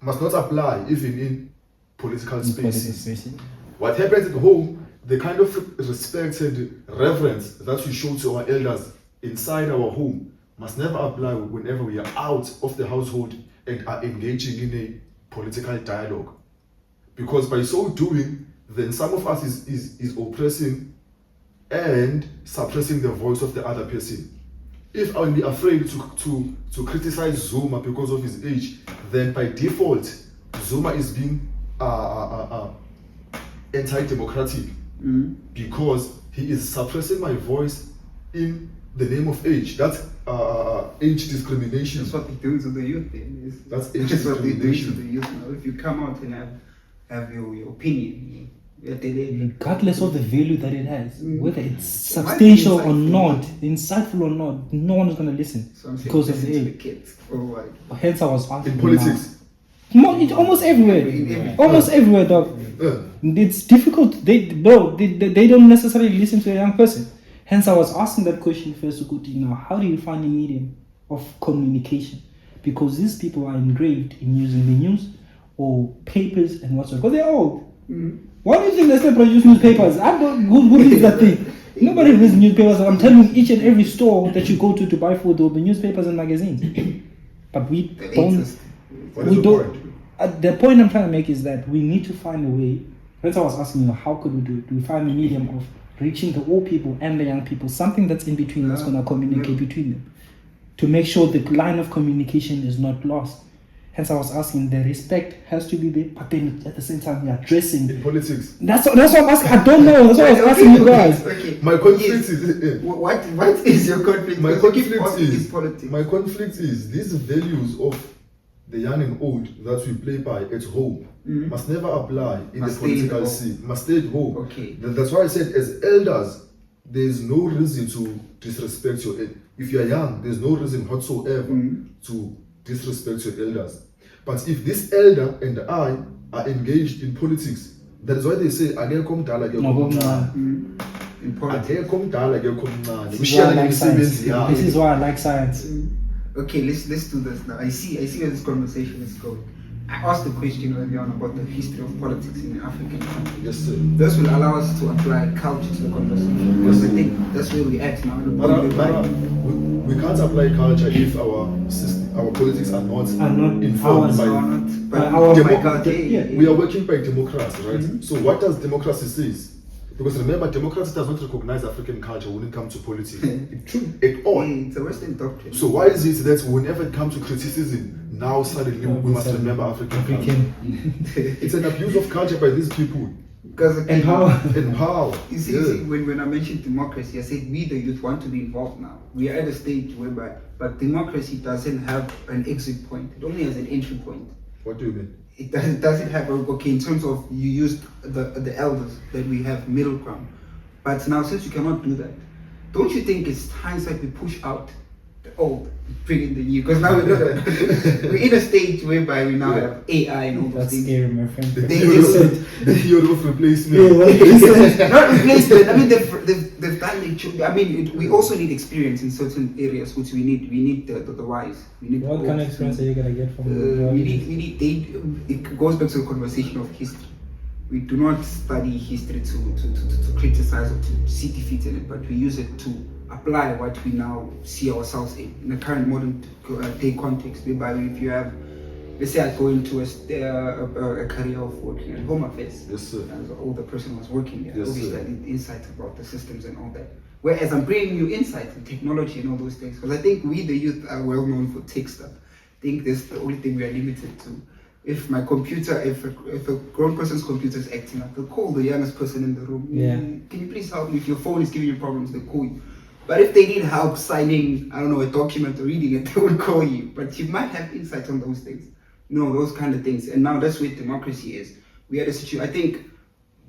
must not apply even in political spaces. What happens at home, the kind of respect and reverence that we show to our elders inside our home must never apply whenever we are out of the household and are engaging in a political dialogue. Because by so doing, then some of us is oppressing and suppressing the voice of the other person. If I will be afraid to criticize Zuma because of his age, then by default, Zuma is being anti-democratic because he is suppressing my voice in the name of age. That's age discrimination. That's what they do to the youth. That's That's what they do to discrimination. the youth now. If you come out and have your opinion, regardless of the value that it has, whether it's It might be substantial or insightful. not, insightful or not, no one is going to listen So I'm saying because of listen the to the age. kids. Or what? Hence, I was asking. In politics, It's almost everywhere. Almost everywhere, dog. It's difficult. They don't necessarily listen to a young person. Hence, I was asking that question first to Kuti. Now, how do you find a medium of communication? Because these people are engraved in using the news or papers and whatsoever. Because they're old. Why do you think they still produce newspapers? I don't. Who reads that thing? Nobody reads newspapers. I'm telling you, each and every store that you go to buy food, there will be newspapers and magazines. But we The don't. latest. what is We the don't. point? The point I'm trying to make is that we need to find a way. That's why I was asking you, how could we do it? Do we find a medium of reaching the old people and the young people, something that's in between that's going to communicate between them, to make sure the line of communication is not lost? Hence, I was asking, the respect has to be there, but then at the same time, we are addressing. In politics, That's what I'm asking. I don't know. That's what I was asking you guys. Okay. my conflict Yes. is What is your conflict? my Because you keep conflict asking is this politics. my conflict is these values of the young and old that we play by at home must never apply in Must the stay in political home. scene. Must stay at home. Okay. That's why I said, as elders, there is no reason to disrespect your. If you are young, there's no reason whatsoever to disrespect your elders. But if this elder and I are engaged in politics, that is why they say, "Akekho mdala, akekho mncane." In politics. Akekho mdala, akekho mncane. This is why I Ushiyane like science. ngemisebenzi yakhe. This is why I like science. Okay, let's do this now. I see where this conversation is going. I asked the question earlier on about the history of politics in African countries. Yes, sir. This will allow us to apply culture to the conversation. Because I think that's where we're at now. We can't apply culture if our politics are not informed ours. by. Our culture. yeah. We are working by democracy, right? So what does democracy say? Because remember, democracy does not recognize African culture when it comes to politics. At all. It's a Western doctrine. So why is it that whenever it comes to criticism, now suddenly we must remember African culture? It's an abuse of culture by these people. Because And how? And how? You see, when I mentioned democracy, I said we, the youth, want to be involved now. We are at a stage whereby, but democracy doesn't have an exit point. It only has an entry point. What do you mean? It doesn't have, okay, in terms of you used the elders that we have middle ground. But now, since you cannot do that, don't you think it's hindsight we push out the old, bring in the new. Because now we're in a stage whereby we now have AI and all those That's things. scary, my friend. The They theory just- of- the theory of replacement. Yeah, what you said. Not replacement. I mean, they've done. I mean, we also need experience in certain areas, which we need the wise. We need. What kind of experience are you gonna get from We need. It goes back to the conversation of history. We do not study history to criticize or to see defeat in it, but we use it to apply what we now see ourselves in the current modern day context. Whereby if you have, let's say, I go into a career of working at Home Affairs. Yes, sir. As an older person was working there, Yes, obviously sir. I need insights about the systems and all that. Whereas I'm bringing you insights and technology and all those things, because I think we, the youth, are well known for tech stuff. I think that's the only thing we are limited to. If my computer, if a grown person's computer is acting up, they'll call the youngest person in the room. Yeah. Can you please help me? If your phone is giving you problems, they'll call you. But if they need help signing, I don't know, a document or reading it, they will call you. But you might have insight on those things. No, those kind of things. And now that's where democracy is. We had a situation, I think,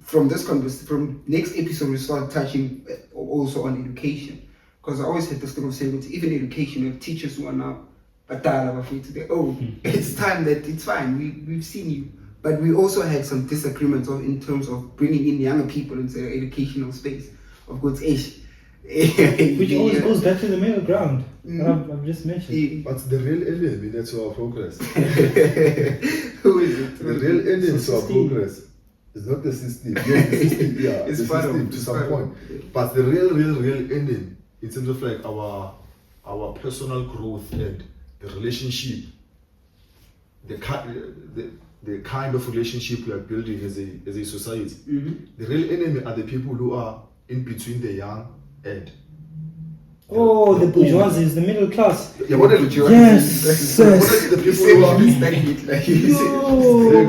from this from next episode, we start touching also on education. Because I always had this thing of saying, even education, we have teachers who are now it's time that it's fine, we've seen you. But we also had some disagreements in terms of bringing in younger people into the educational space. Of course, Which always goes back to the middle ground. I've just mentioned. But the real enemy to our progress. Who is it? The real enemy to our System. progress is not the system. Yes, the system, yeah, It's the part of- system to it's some part of- point. But the real enemy in terms of like our personal growth and the relationship, the kind of relationship we are building as a society. The real enemy are the people who are in between the young and Oh, the old. bourgeoisie is the middle class. Yeah, what are the Yes, what are the You people said who you are be studying it like you said.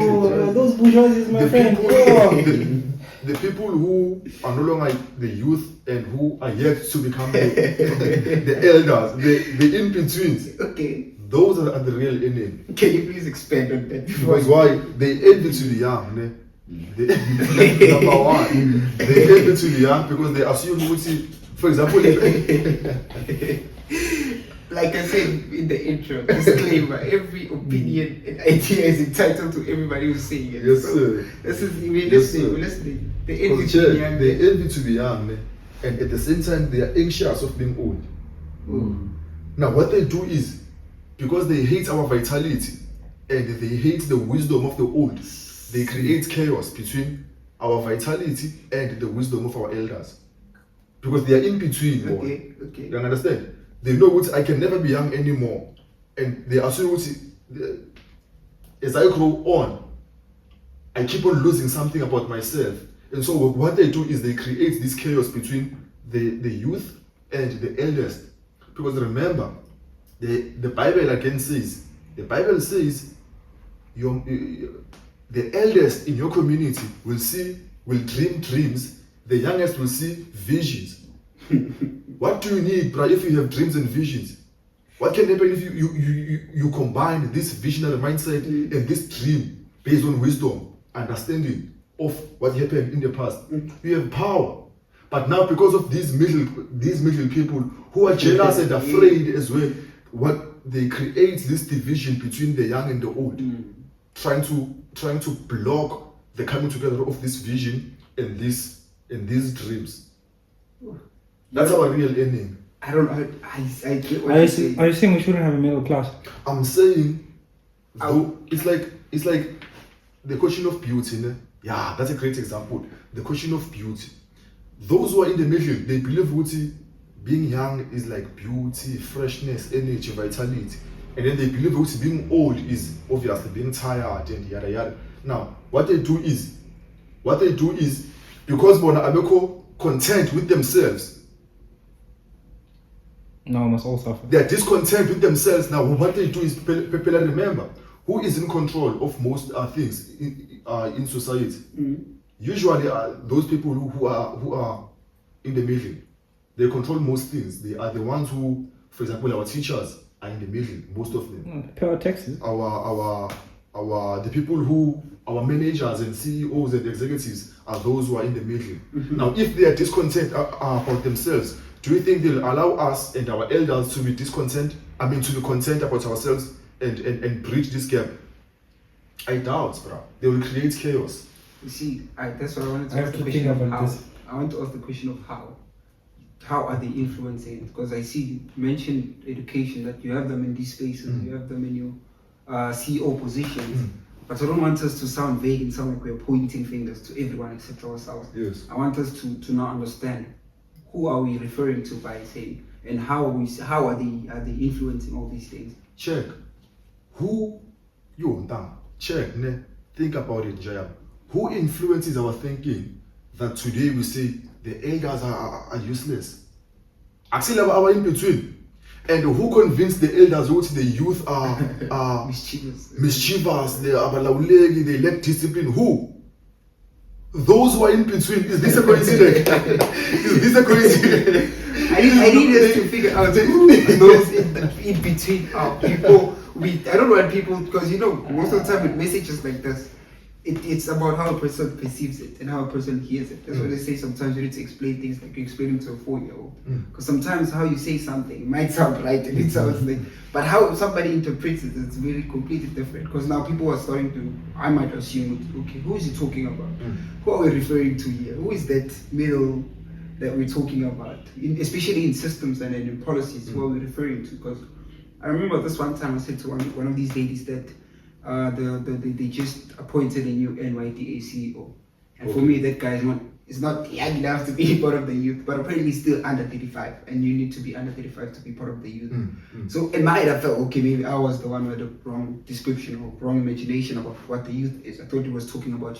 Yo, those bourgeoisie is my the friend. people, Yo. the people who are no longer the youth and who are yet to become the elders, the in-betweens, Okay. those are the real enemy. Can you please expand on that? Because why? They envy to the young. Number one, they envy to the young because they assume, for example, Like I said in the intro, disclaimer, every opinion and idea is entitled to everybody who's saying it. Yes, So, sir. this is, we're Yes, listening, sir. we're listening. The envy Because to the young. they envy to the young, and at the same time they are anxious of being old. Now what they do is, because they hate our vitality and they hate the wisdom of the old, they create chaos between our vitality and the wisdom of our elders. Because they are in between. Okay, okay. You understand? They know what I can never be young anymore. And they assume as I grow on, I keep on losing something about myself. And so what they do is they create this chaos between the youth and the elders. Because remember, the Bible again says, the Bible says the eldest in your community will dream dreams, the youngest will see visions. What do you need, bro, if you have dreams and visions? What can happen if you combine this visionary mindset and this dream based on wisdom, understanding of what happened in the past? You have power. But now because of these middle people who are jealous and afraid as well, what they create this division between the young and the old, trying to block the coming together of this vision and these dreams. That's our real enemy. I don't know. I get what Are you're you saying. saying we shouldn't have a middle class? I'm saying, it's like the question of beauty. Ne? Yeah, that's a great example. The question of beauty. Those who are in the middle, they believe beauty, being young is like beauty, freshness, energy, vitality. And then they believe beauty, being old is obviously being tired and yada yada. Now, what they do is, because Bona Abeko content with themselves, No, we must all suffer. they are discontent with themselves. Now, what they do is, people remember, who is in control of most things in society? Usually, those people who are in the middle. They control most things. They are the ones who, for example, our teachers are in the middle. Most of them. Pay our taxes. The people who, our managers and CEOs and executives are those who are in the middle. Now, if they are discontent about themselves, do Do you think they'll allow us and our elders to be discontent? I mean, to be content about ourselves and bridge this gap? I doubt, bro. They will create chaos. You see, that's what I wanted to I ask have the to question think of about how. this. I want to ask the question of how. How are they influencing? Because I see you mentioned education, that you have them in these spaces, you have them in your CEO positions. But I don't want us to sound vague and sound like we're pointing fingers to everyone except ourselves. Yes. I want us to now understand who are we referring to by saying, and how are they influencing all these things? Check. Who you check, ne? Think about it, Jaya. Who influences our thinking that today we say the elders are useless? Actually, our in between. And who convinced the elders that the youth are mischievous, they are balawulegi, they lack discipline? Who? Those who are in between. Is this a coincidence? Is this a coincidence? I need us to figure out who those in between are people. I don't want people, because most of the time with messages like this, it's about how a person perceives it and how a person hears it. That's why they say sometimes you need to explain things like you explain them to a 4-year-old. Because sometimes how you say something might sound right and it sounds like, but how somebody interprets it, it's very completely different. Because now people are starting to, I might assume, okay, who is he talking about? Who are we referring to here? Who is that middle that we're talking about? Especially in systems and in policies, who are we referring to? Because I remember this one time I said to one of these ladies that they just appointed a new NYDA CEO, and for me that guy is not young enough to be part of the youth, but apparently he's still under 35, and you need to be under 35 to be part of the youth. So in my head I felt, okay, maybe I was the one with the wrong description or wrong imagination about what the youth is. I thought he was talking about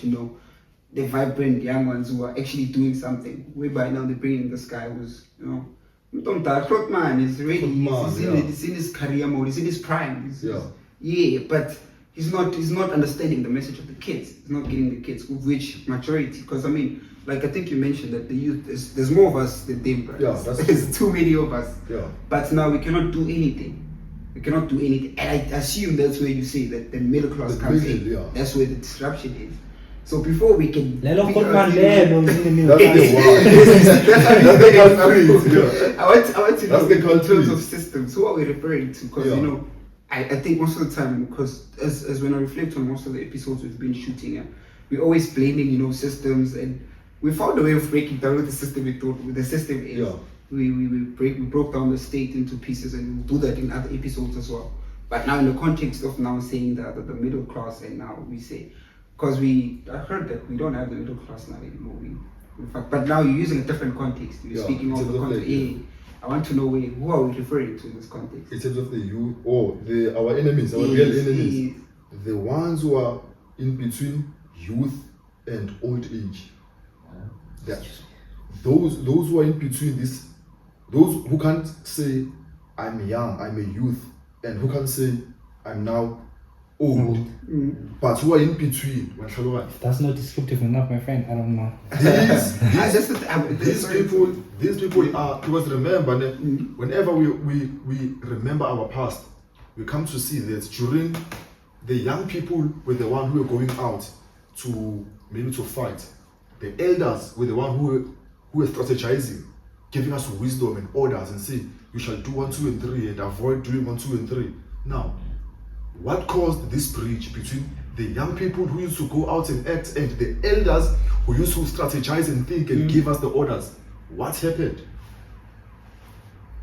the vibrant young ones who are actually doing something, whereby now they're bringing this guy who's man is really he's in his career mode, he's in his prime, but he's not understanding the message of the kids. He's not getting the kids, which majority, because I think you mentioned that the youth there's more of us than them, but there's too many of us. But now we cannot do anything. And I assume that's where you say that the middle class comes in. That's where the disruption is. So before we can I want to know in terms of systems, who are we referring to? Because I think most of the time, because as when I reflect on most of the episodes we've been shooting, we're always blaming systems, and we found a way of breaking down what the system is. We broke down the state into pieces, and we'll do that in other episodes as well. But now in the context of now saying that the middle class, and now we say, because I heard that we don't have the middle class now anymore. In fact, but now you're using a different context. You're speaking of the context. I want to know who are we referring to in this context? In terms of the youth, our enemies, our real enemies, the ones who are in between youth and old age. Those who are in between this, those who can't say I'm young, I'm a youth, and who can say I'm now old, but who are in between. That's not descriptive enough, my friend. I don't know. These people are, because remember, whenever we remember our past, we come to see that during the young people were the one who were going out to fight. The elders were the one who were strategizing, giving us wisdom and orders and say, you shall do 1, 2, and 3 and avoid doing 1, 2, and 3. Now, what caused this breach between the young people who used to go out and act and the elders who used to strategize and think and give us the orders? What happened?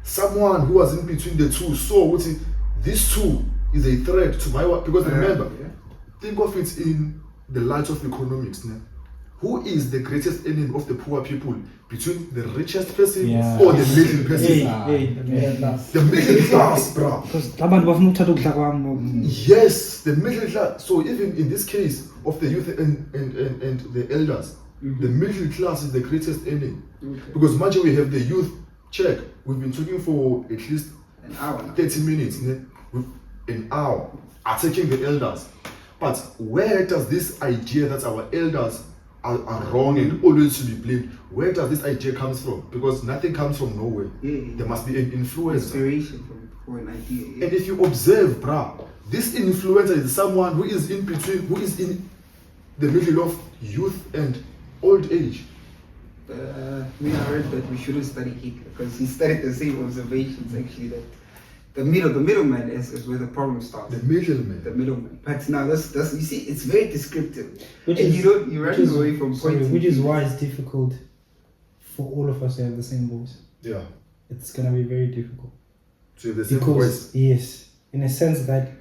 Someone who was in between the two saw this two is a threat to my work. Because remember, think of it in the light of economics. Who is the greatest enemy of the poor people? Between the richest person or the middle person? The middle class, bro. Yes, the middle class. So even in this case of the youth and the elders, the middle class is the greatest enemy. Because imagine we have the youth, check, we've been talking for at least an hour now. 30 minutes, an hour, attacking the elders. But where does this idea that our elders are wrong and always should be blamed, where does this idea comes from? Because nothing comes from nowhere. There must be an influence. Inspiration for an idea. And if you observe, this influencer is someone who is in between, who is in the middle of youth and old age. I heard that we shouldn't study Hitler because he started the same observations actually that the middleman is where the problem starts. The middleman. The middleman. But now that's you see, it's very descriptive. Which and is, you're which running is- away from sorry, points. which is why it's difficult for all of us to have the same voice. Yeah. It's gonna be very difficult. So the same Because voice. yes, in a sense that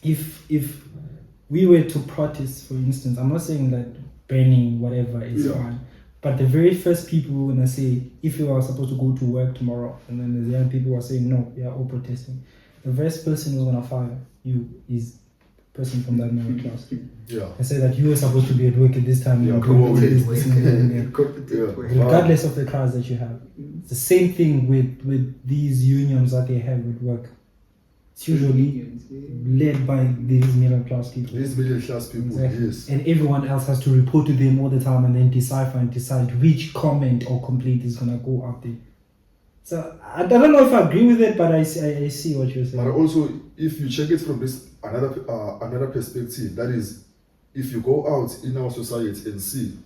if we were to protest, for instance, I'm not saying that burning whatever is Yeah. fine, but the very first people who are gonna say if you are supposed to go to work tomorrow, and then the young people who are saying no, we are all protesting. The first person who's gonna fire you is person from that middle class. Yeah. And say that you were supposed to be at work at this time. Yeah, you're come going on, to do wait, this, this, and that, yeah. Competent way. Regardless of the class that you have. It's the same thing with these unions that they have with work. It's usually led by these middle class people. These middle class people, Exactly. yes. And everyone else has to report to them all the time and then decipher and decide which comment or complaint is gonna go up there. So I don't know if I agree with it, but I see what you're saying. But also, if you check it from this another perspective, that is, if you go out in our society and see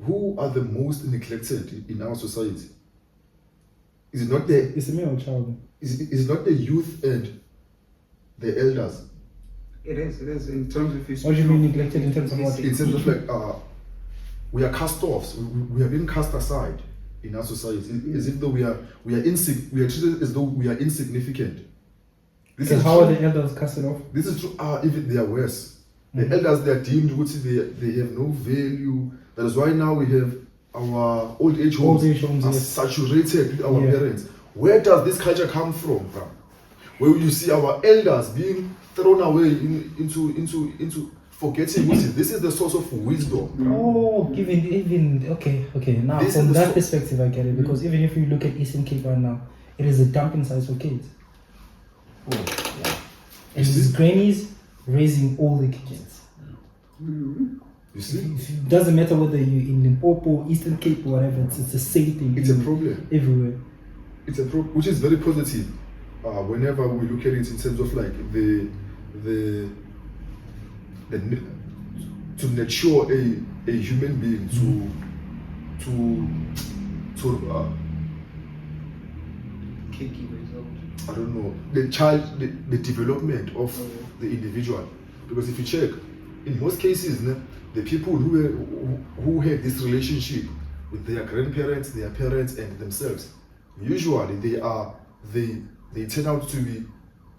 who are the most neglected in our society, is it not the It's a male child. is it not the youth and the elders? It is in terms of his. What do you mean neglected in terms of what? In terms of like we are cast offs. We have been cast aside in our society. As if though we are treated as though we are insignificant. This So is how true. are the elders casted off? This is true. Even they are worse. The elders, they are deemed they have no value. That is why now we have our old age homes, Old age homes, are yes. saturated with our Yeah. parents. Where does this culture come from, bro? Where you see our elders being thrown away into forgetting wisdom. This is the source of wisdom. Oh, even okay. Now This from is the that so- perspective, I get it because even if you look at Eastern Cape right now, it is a dumping size for kids. Oh, yeah. And it's grannies raising all the kids. You see, It doesn't matter whether you're in Limpopo, Eastern Cape, or whatever. It's the same thing. it's a problem. everywhere. It's a problem, which is very positive. Whenever we look at it in terms of like the to nurture a human being to I don't know, the development of the individual. Because if you check, in most cases, the people who have this relationship with their grandparents, their parents, and themselves, usually they turn out to be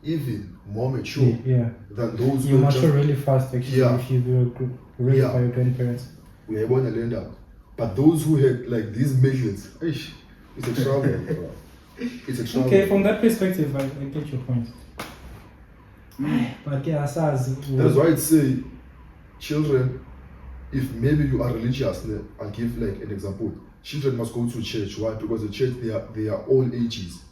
even more mature Yeah. than those You who mature just really fast actually Yeah. if you were raised Yeah. by your grandparents. we are born and end up. But those who had like these millions, it's a trouble. Bro. It's a trouble. Okay, from that perspective, I get your point. But yeah, SARS. That is why I say, children, if maybe you are religious, I'll give like an example. Children must go to church. Why? Because the church, they are all ages.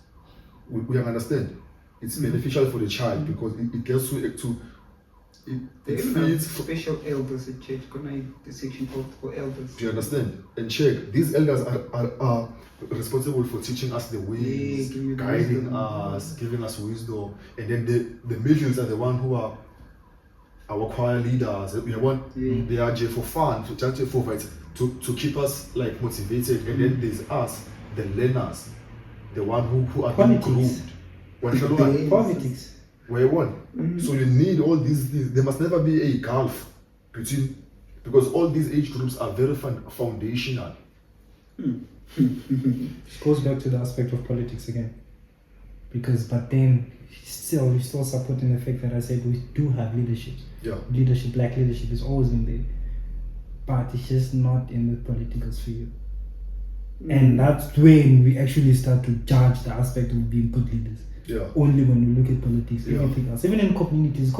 We understand. It's beneficial for the child because it gets it They even have feeds. special elders at church. Can I the section called for elders? Do you understand? And check, these elders are responsible for teaching us the ways, Yeah, giving you the guiding wisdom. us, giving us wisdom. And then the millions are the one who are our choir leaders. They are just for fun, to keep us like motivated. And then there's us, the learners, the one who are being Politics. groomed. Politics. Where one. So you need all these things. There must never be a gulf between, because all these age groups are very foundational. It goes back to the aspect of politics again. But then we're still supporting the fact that I said we do have leadership. Yeah. Leadership, black leadership has always been there. But it's just not in the political sphere. And that's when we actually start to judge the aspect of being good leaders. Yeah. Only when we look at politics, Yeah. everything else. Even in communities,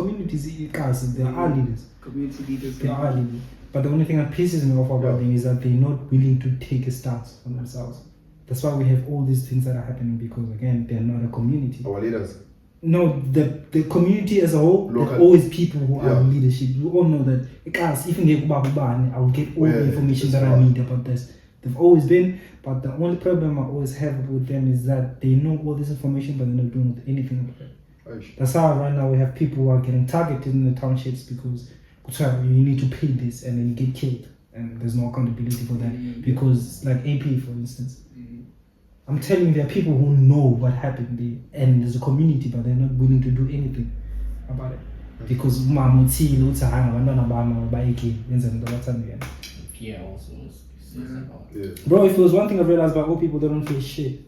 guys, there are leaders. Community leaders. They are leaders. But the only thing that pisses me off about them is that they're not willing to take a stance on themselves. That's why we have all these things that are happening because, again, they're not a community. Our leaders. No, the community as a whole, there Local. are always people who are Yeah. in leadership. You all know that, guys, if you get I will get all Yeah, the information that's that I right. need about this. They've always been, but the only problem I always have with them is that they know all this information, but they're not doing anything about it. Aish. That's how right now we have people who are getting targeted in the townships because you need to pay this and then you get killed. and there's no accountability for that. Because, like AP, for instance, I'm telling you, there are people who know what happened there, and there's a community, but they're not willing to do anything about it. Because Pierre also says about Yeah. bro, if there was one thing I realized about old people, they don't feel shit.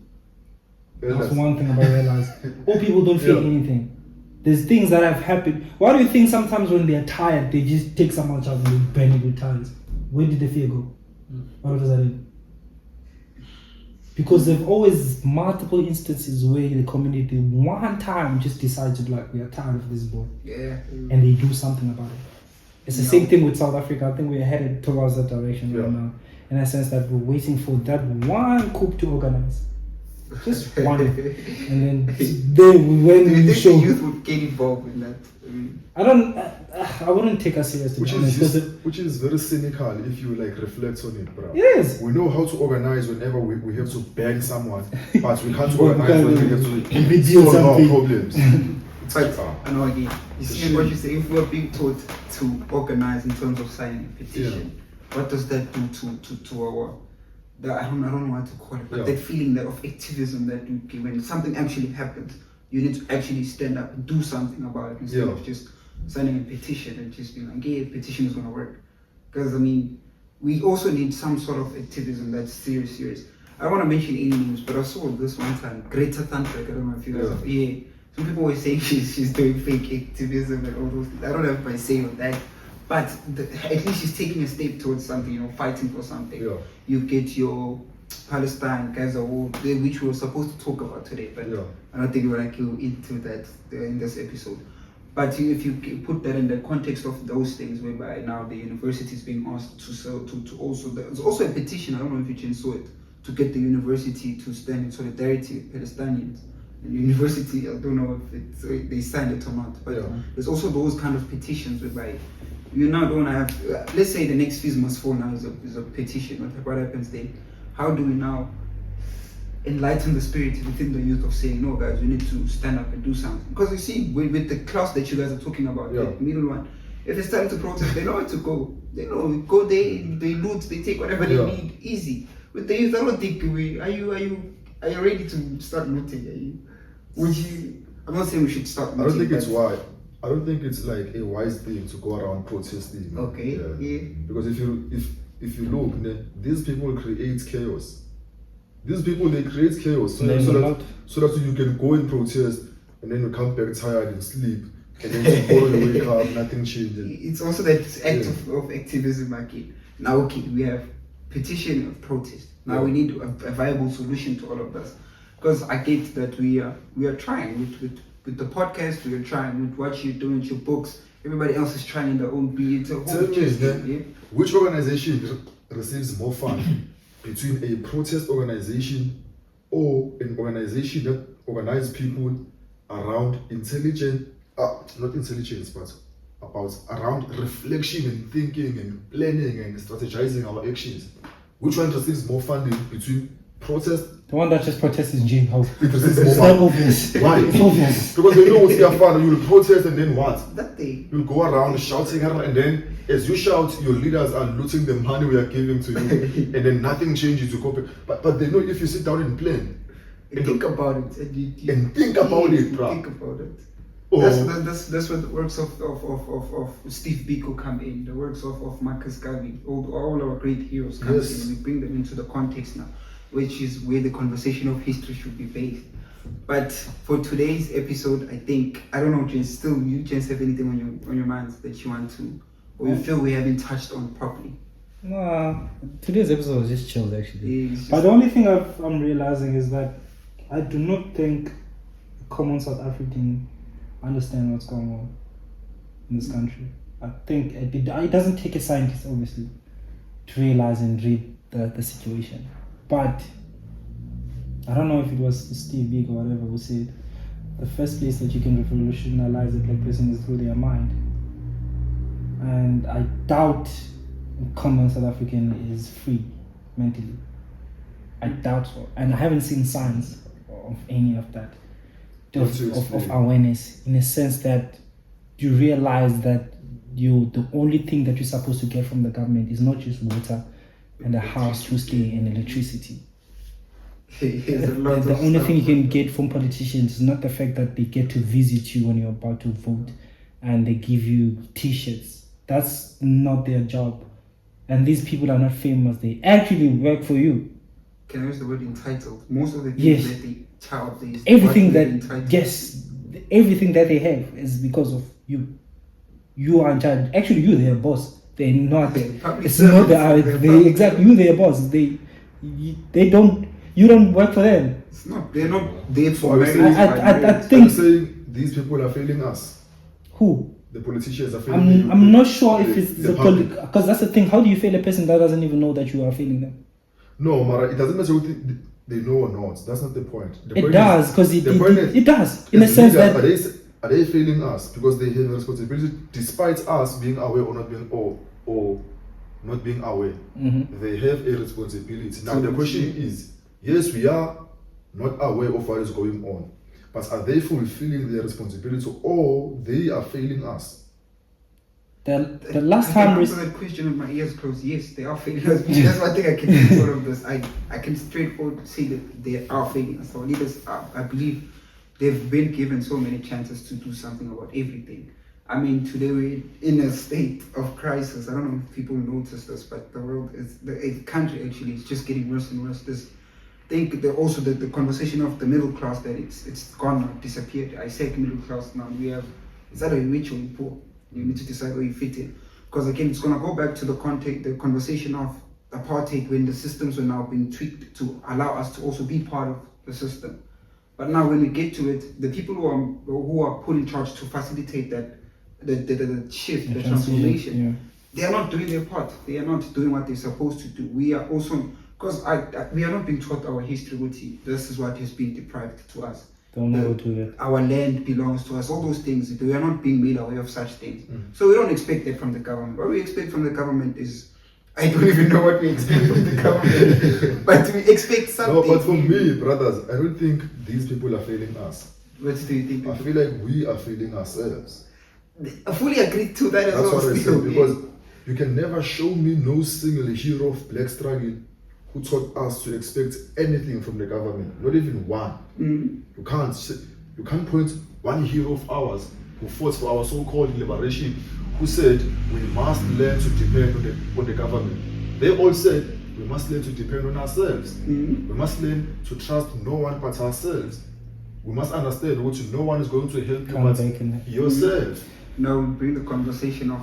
That's one thing I realized. Old people don't feel anything. There's things that have happened. Why do you think sometimes when they're tired, they just take someone out and they burn it with tires? Where did the fear go? What does that mean? Because there've always multiple instances where the community one time just decides like, we are tired of this boy. Yeah. And they do something about it. It's the same thing with South Africa. I think we're headed towards that direction right now. In a sense that we're waiting for that one coup to organize. Just one. And then when Do you we think show... the youth would get involved in that? I wouldn't take us serious to be honest. Which is very cynical if you like reflect on it, bro. Yes. We know how to organize whenever we have to bang someone, but we can't organize when we have to solve our problems. But I know again, you see what you say. If we're being taught to organize in terms of signing a petition, what does that do to our? I don't know what to call it, but that feeling that of activism that you give when something actually happens, you need to actually stand up and do something about it instead of just signing a petition and just being like, yeah, petition is gonna work. Because I mean, we also need some sort of activism that's serious. I don't want to mention any names, but I saw this one time, Greta Thunberg. I don't know if you guys have. Some people always say she's doing fake activism and all those things. I don't know if I say all that, but at least she's taking a step towards something, fighting for something. Yeah. You get your Palestine, Gaza war, which we were supposed to talk about today, but I don't think we're going to go into that in this episode. But if you put that in the context of those things, whereby now the university is being asked to also, there's also a petition, I don't know if you saw it, to get the university to stand in solidarity with Palestinians. And the university, I don't know if they signed it or not, but there's also those kind of petitions whereby you now don't have, let's say the next fees must fall now is a petition. What happens then? How do we now enlighten the spirit within the youth of saying, no guys, we need to stand up and do something? Because you see, with the class that you guys are talking about, the middle one, if it's time to protest, they know where to go. They know, go there, they loot, they take whatever they need, easy. With the youth, I don't think are you ready to start looting? I'm not saying we should start looting. I don't think it's why. I don't think it's like a wise thing to go around protesting. Okay. Yeah. Because if you look, these people create chaos. These people, they create chaos so that you can go and protest and then you come back tired and sleep and then tomorrow you wake up, nothing changes. It's also that act of activism again. Now, okay, we have petition of protest. Now we need a viable solution to all of this. Because I get that we are trying with the podcast, we are trying with what you're doing with your books. Everybody else is trying in their own beat. Tell me, which organization receives more funds between a protest organization or an organization that organizes people around not intelligence, but around reflection and thinking and planning and strategizing our actions? Which one receives more funding between protest? The one that just protests in jail house. It's not obvious. Why? It's obvious. Because they know it's their fun. You'll protest and then what? That day. You'll go around shouting, and then as you shout, your leaders are looting the money we are giving to you, and then nothing changes. You copy. But they know if you sit down and plan and think about it, and think about it, bro. Think about it. That's where the works of Steve Biko come in. The works of Marcus Garvey, all our great heroes come in. We bring them into the context now, which is where the conversation of history should be based. But for today's episode, I don't know, Jens, still you Jens have anything on your minds that you want to, or you feel we haven't touched on properly? Nah, today's episode was just chilled actually. But the only thing I'm realizing is that I do not think common South African understand what's going on in this country. I think it doesn't take a scientist obviously to realize and read the situation. But I don't know if it was Steve Biko or whatever who said the first place that you can revolutionize a black person is through their mind. And I doubt common South African is free mentally. I doubt so. And I haven't seen signs of any of that. Of awareness, in a sense that you realize that the only thing that you're supposed to get from the government is not just water and a house to stay and electricity. The only thing you can get from politicians is not the fact that they get to visit you when you're about to vote and they give you t-shirts. That's not their job. And these people are not famous. They actually work for you. Can I use the word entitled? Most of the things Yes. that they tout, they Everything they're that, entitled. yes, everything that they have is because of you. You are in charge. Actually, you're their boss. They're not. Public It's not servants, the they're they public exactly. You're their boss. They don't. You don't work for them. It's not. They're not there for I was marriage. saying- by I marriage. think- I'm saying these people are failing us. Who? The politicians are failing you. I'm not sure if The- it's the the public. because that's the thing. How do you fail a person that doesn't even know that you are failing them? No, Mara, it doesn't matter whether they know or not. That's not the point. The It point does is- because the point is- it does in a is sense leaders, that are they failing us because they have a responsibility despite us being aware or not being or not being aware? Mhm. They have a responsibility. Now the question is, yes, we are not aware of what is going on, but are they fulfilling their responsibility or they are failing us? the last I time can we answer that question with my ears closed. Yes, they are failing us. That's one thing I can do out of this. I can straightforward say that they are failing us. Our leaders, I believe, they've been given so many chances to do something about everything. I mean, today we're in a state of crisis. I don't know if people notice this, but the world is, the country actually is just getting worse and worse. I think also the conversation of the middle class, that it's gone now, disappeared. I say middle class now. We have, it's either you're rich or you're poor. You need to decide where you fit in. Because again, it's going to go back to the conversation of apartheid, when the systems were now being tweaked to allow us to also be part of the system. But now when we get to it, the people who are put in charge to facilitate that, the shift, the transformation, they are not doing their part. They are not doing what they're supposed to do. We are also, because we are not being taught our history. This is what has been deprived to us. don't know to it. Our land belongs to us, all those things. We are not being made aware of such things. So we don't expect that from the government. What we expect from the government is, I don't even know what we expect from the government, but we expect something. No, but for me, brothers, I don't think these people are failing us. What do you think? I feel like we are failing ourselves. I fully agree to that as That's well. what I still, said, because you can never show me no single hero of black struggle who taught us to expect anything from the government, not even one. You can't point one hero of ours who fought for our so-called liberation, who said we must learn to depend on the government. They all said we must learn to depend on ourselves. We must learn to trust no one but ourselves. We must understand which no one is going to help you Come but back and- yourself. Now we bring the conversation of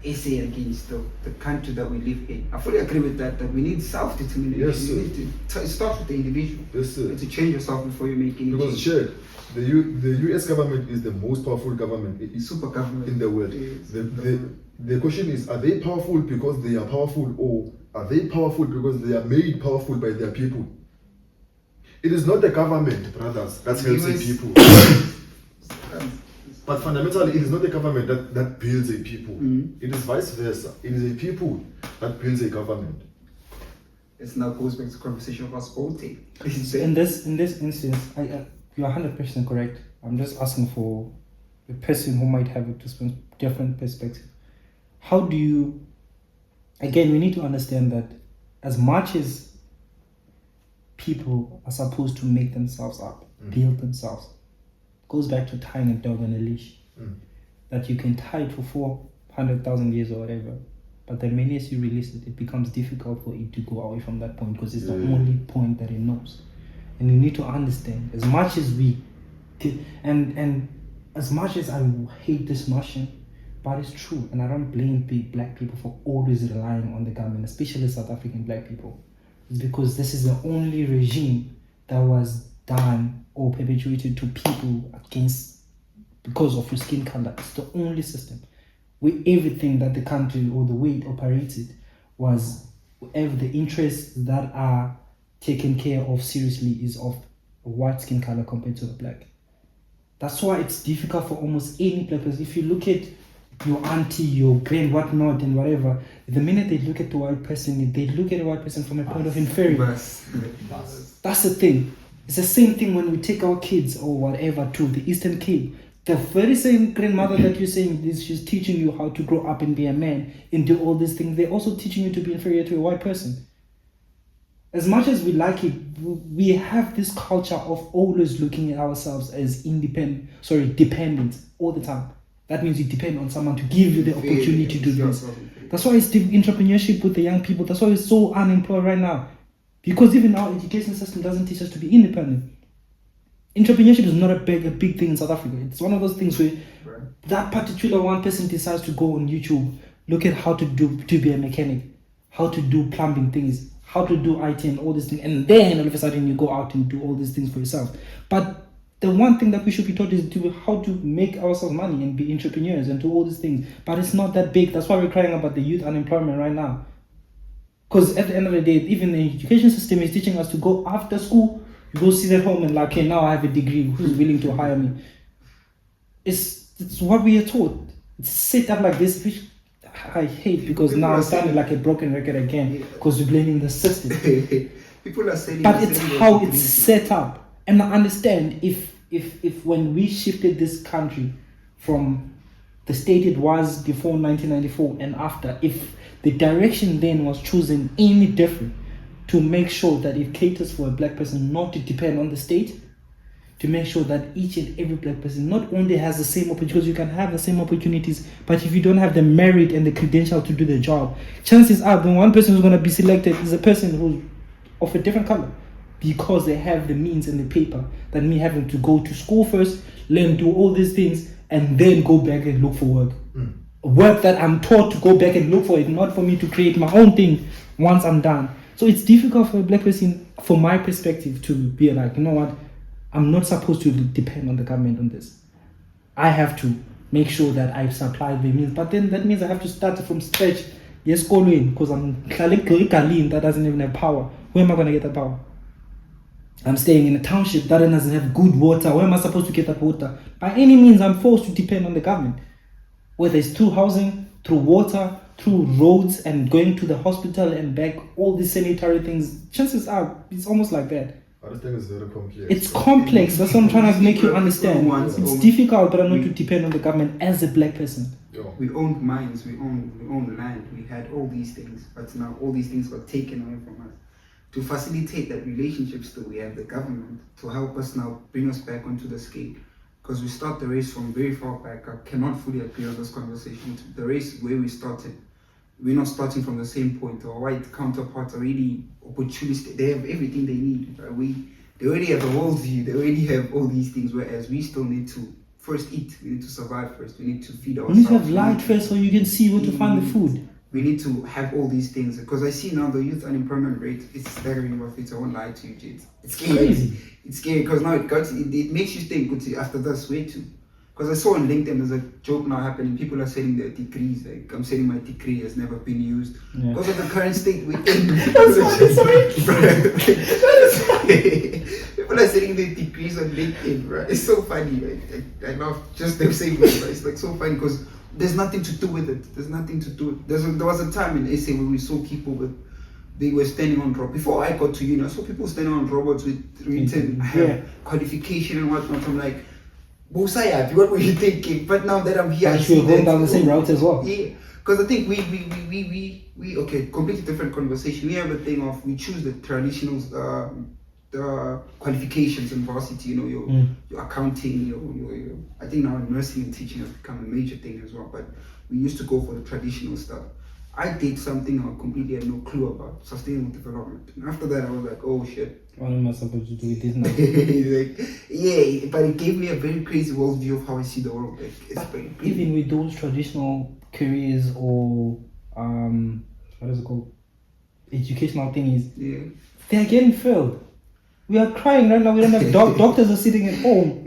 SA against the country that we live in. I fully agree with that we need self-determination. Yes, sir. You need to start with the individual. Yes, sir. To change yourself before you make any Because change. check, the US government is the most powerful government Super government in the world. Yes. The question is, are they powerful because they are powerful, or are they powerful because they are made powerful by their people? It is not the government, brothers, that helps the US people. But fundamentally, it is not the government that builds a people. It is vice versa. It is a people that builds a government. It now goes back to the conversation of us voting. In this instance, you're 100% correct. I'm just asking for a person who might have a different perspective. How do you? Again, we need to understand that as much as people are supposed to make themselves up, build themselves, goes back to tying a dog on a leash. That you can tie it for 400,000 years or whatever, but the minute as you release it, it becomes difficult for it to go away from that point because it's the only point that it knows. And you need to understand, as much as and as much as I hate this notion, but it's true, and I don't blame black people for always relying on the government, especially South African black people. It's because this is the only regime that was done or perpetuated to people because of your skin color. It's the only system where everything that the country or the way it operated was whatever the interests that are taken care of seriously is of a white skin color compared to a black. That's why it's difficult for almost any black person. If you look at your auntie, your grand, whatnot, and whatever, the minute they look at the white person, they look at a white person from a point of inferiority. That's the thing. It's the same thing when we take our kids or whatever to the Eastern Cape. The very same grandmother that you're saying this, she's teaching you how to grow up and be a man and do all these things. They're also teaching you to be inferior to a white person. As much as we like it, we have this culture of always looking at ourselves as dependent all the time. That means you depend on someone to give you the opportunity to do this. That's why it's the entrepreneurship with the young people. That's why we're so unemployed right now. Because even our education system doesn't teach us to be independent. Entrepreneurship is not a big thing in South Africa. It's one of those things where that particular one person decides to go on YouTube, look at how to be a mechanic, how to do plumbing things, how to do IT and all these things, and then all of a sudden you go out and do all these things for yourself. But the one thing that we should be taught is how to make ourselves money and be entrepreneurs and do all these things. But it's not that big. That's why we're crying about the youth unemployment right now. Because at the end of the day, even the education system is teaching us to go after school, you go sit at home and like, okay, now I have a degree, who's willing to hire me? It's what we are taught. It's set up like this, which I hate, because now I'm sounding like a broken record again, because we're blaming the system. People are saying, but it's how it's set up. And I understand if when we shifted this country from the state it was before 1994 and after, if the direction then was chosen any different, to make sure that it caters for a black person not to depend on the state, to make sure that each and every black person not only has the same opportunities, because you can have the same opportunities, but if you don't have the merit and the credential to do the job, chances are the one person who's going to be selected is a person who's of a different color, because they have the means and the paper, than me having to go to school first, learn, do all these things, and then go back and look for work. Work that I'm taught to go back and look for it, not for me to create my own thing once I'm done. So it's difficult for a black person, from my perspective, to be like, you know what, I'm not supposed to depend on the government on this. I have to make sure that I supply the means. But then that means I have to start from scratch. Yes, because I'm that doesn't even have power. Where am I going to get that power? I'm staying in a township that doesn't have good water. Where am I supposed to get that water? By any means, I'm forced to depend on the government. Whether it's through housing, through water, through roads, and going to the hospital and back, all these sanitary things, chances are it's almost like that. I just think it's very complex. It's complex. That's what I'm trying to make you understand. It's difficult, but I'm not to depend on the government as a black person. We owned mines, we owned land, we had all these things, but now all these things got taken away from us. To facilitate that relationship still, we have the government to help us now bring us back onto the scale. Because we start the race from very far back. I cannot fully agree on this conversation. The race where we started, we're not starting from the same point. Our white counterparts are really opportunistic. They have everything they need. They already have a worldview. They already have all these things. Whereas we still need to first eat. We need to survive first. We need to feed ourselves. We need to have light first so you can see where to find the food. We need to have all these things. Because I see now the youth unemployment rate is staggering with it. I won't lie to you, Jade. It's scary. Crazy. It's scary because now it makes you think, after this, where to? Because I saw on LinkedIn there's a joke now happening. People are selling their degrees. Like, I'm selling my degree, has never been used. Yeah. Because of the current state we're in. People are selling their degrees on LinkedIn, right? It's so funny. I love just them saying it, right? It's like so funny because there's nothing to do with it. There's nothing to do. There was a time in SA where we saw people they were standing on robots. Before I got to uni, I saw people standing on robots with written qualification and whatnot. I'm like, Bosaya, what were you thinking? But now that I'm here, I should go down the same route as well. Yeah, because I think we okay, completely different conversation. We have a thing of we choose the traditional the qualifications in varsity. You know, your accounting, your I think now nursing and teaching has become a major thing as well. But we used to go for the traditional stuff. I did something I completely had no clue about, sustainable development. And after that, I was like, oh shit. What am I supposed to do with this now? Yeah, but it gave me a very crazy worldview of how I see the world. Like, it's very even with those traditional careers or what is it called? Educational things, they are getting failed. We are crying right now. We don't have doctors are sitting at home.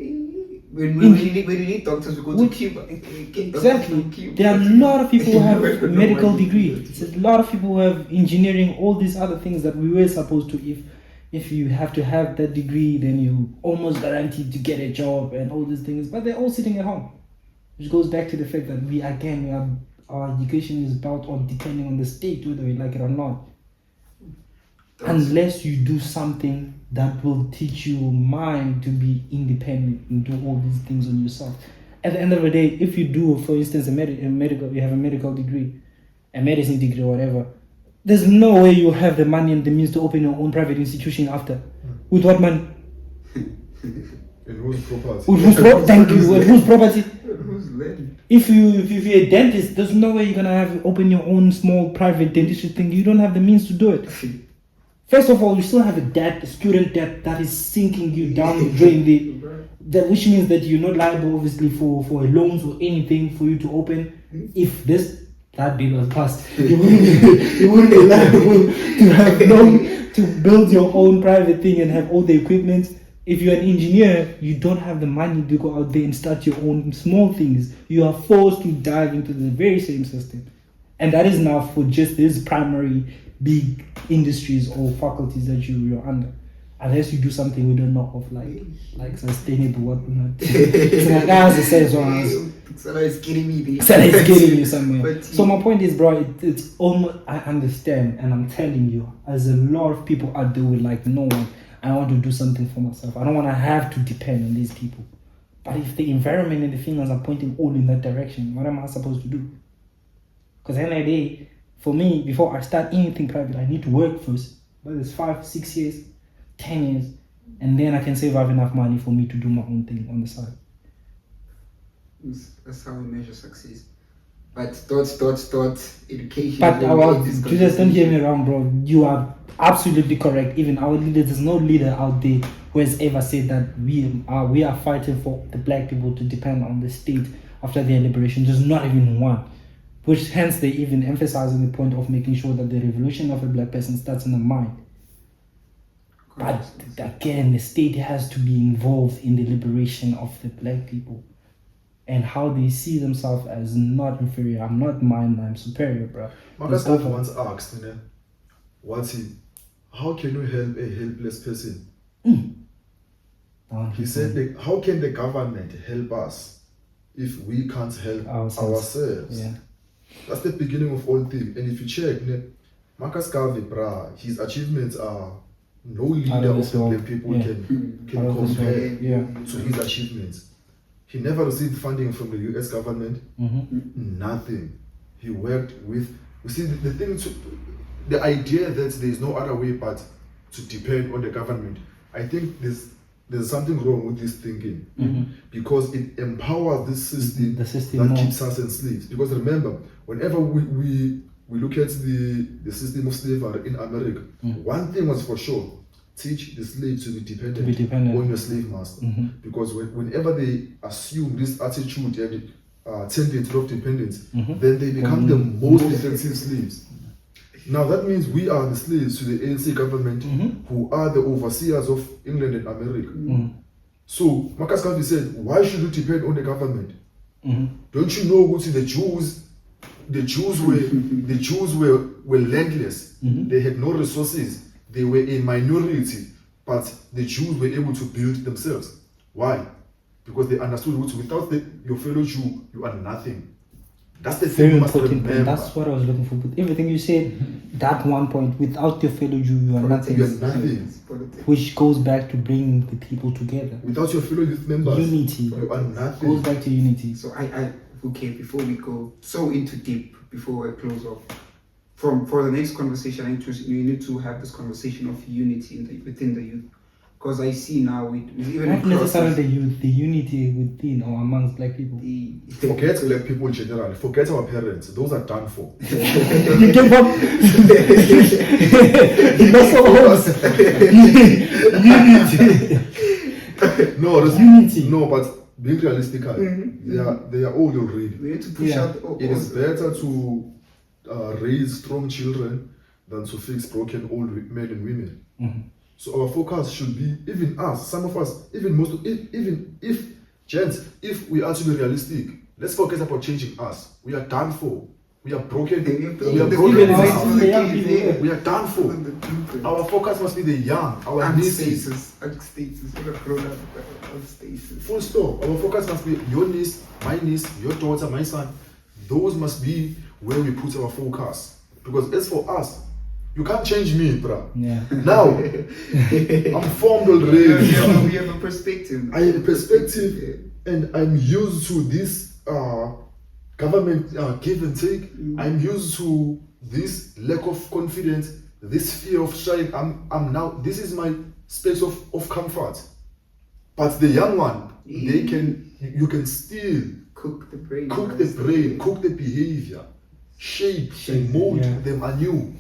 When we need doctors, we go to Cuba. Exactly. There are a lot of people who have medical degrees. There's a lot of people who have engineering, all these other things that we were supposed to. If you have to have that degree, then you almost guaranteed to get a job and all these things. But they're all sitting at home, which goes back to the fact that our education is built on depending on the state, whether we like it or not. Unless you do something that will teach your mind to be independent and do all these things on yourself. at the end of the day, if you do, for instance, you have a medical degree, a medicine degree, or whatever, there's no way you have the money and the means to open your own private institution after. With what money? In whose property? Thank you. With whose property? Who's land? If you're a dentist, there's no way you're gonna open your own small private dentistry thing. You don't have the means to do it. First of all, you still have a student debt that is sinking you down the drain. Which means that you're not liable, obviously, for loans or anything for you to open. If that bill was passed, you wouldn't be liable to have loan to build your own private thing and have all the equipment. If you're an engineer, you don't have the money to go out there and start your own small things. You are forced to dive into the very same system. And that is now for just these primary big industries or faculties that you're under. Unless you do something we don't know of, like sustainable whatnot. It's like, as it says on us. Salah is getting me there. Salah is getting you somewhere. But, so my point is, bro, it's almost, I understand, and I'm telling you, as a lot of people out there with like no one, I want to do something for myself. I don't want to have to depend on these people. But if the environment and the fingers are pointing all in that direction, what am I supposed to do? Because at the end of the day, for me, before I start anything private, I need to work first. Whether it's 5, 6 years, 10 years, and then I can save up enough money for me to do my own thing on the side. That's how we measure success. But education. But you just don't hear me wrong, bro. You are absolutely correct. Even our leaders, there's no leader out there who has ever said that we are fighting for the black people to depend on the state after their liberation. There's not even one. Which hence they even emphasizing the point of making sure that the revolution of a black person starts in the mind. But again, the state has to be involved in the liberation of the black people. And how they see themselves as not inferior. I'm not mine, I'm superior, bro. Marcus Garvey once asked, how can you help a helpless person? He said, how can the government help us if we can't help ourselves? Yeah. That's the beginning of all things. And if you check, Marcus Garvey, his achievements are no leader of the black people can compare to his achievements. He never received funding from the US government. Nothing. He worked with, you see, the idea that there is no other way but to depend on the government. I think there's something wrong with this thinking because it empowers this system, that keeps us enslaved. Because remember, whenever we look at the system of slavery in America, one thing was for sure: teach the slave to be dependent on your slave master. Because whenever they assume this attitude and tendency of dependence, then they become the most effective slaves. Now that means we are the slaves to the ANC government, who are the overseers of England and America. So Marcus Garvey said, why should you depend on the government? Don't you know what the Jews were landless. They had no resources. They were a minority, but the Jews were able to build themselves. Why? Because they understood that without your fellow Jew, you are nothing. That's the very thing you must important remember. point. That's what I was looking for. But everything you said, that one point, without your fellow Jew, you are nothing. You are nothing. Which goes back to bringing the people together. Without your fellow youth members, Unity. you are nothing. Goes back to unity. So before we go so into deep, before I close off, for the next conversation, we need to have this conversation of unity within the youth. Because I see now, even not necessarily the youth, the unity within or amongst black people. Forget black people in general. Forget our parents. Those are done for. You give up. Unity. No, but being realistic, they are old already. We need to push out. It is better to raise strong children than to fix broken old men and women. So our focus should be, even us, some of us, even if we are to be realistic, let's focus about changing us. We are done for. We are broken. We are broken. We are done for. Our focus must be the young, our nieces. Full stop. Our focus must be your niece, my niece, your daughter, my son. Those must be where we put our focus. Because as for us, You can't change me, bruh. Yeah. Now, I'm formed already. We have a perspective. I have a perspective, and I'm used to this government give and take. I'm used to this lack of confidence, this fear of strike. I'm now. This is my space of comfort. But the young one, they can. You can still Cook the brain. cook the brain, cook the behavior, shape and mold Yeah. them anew.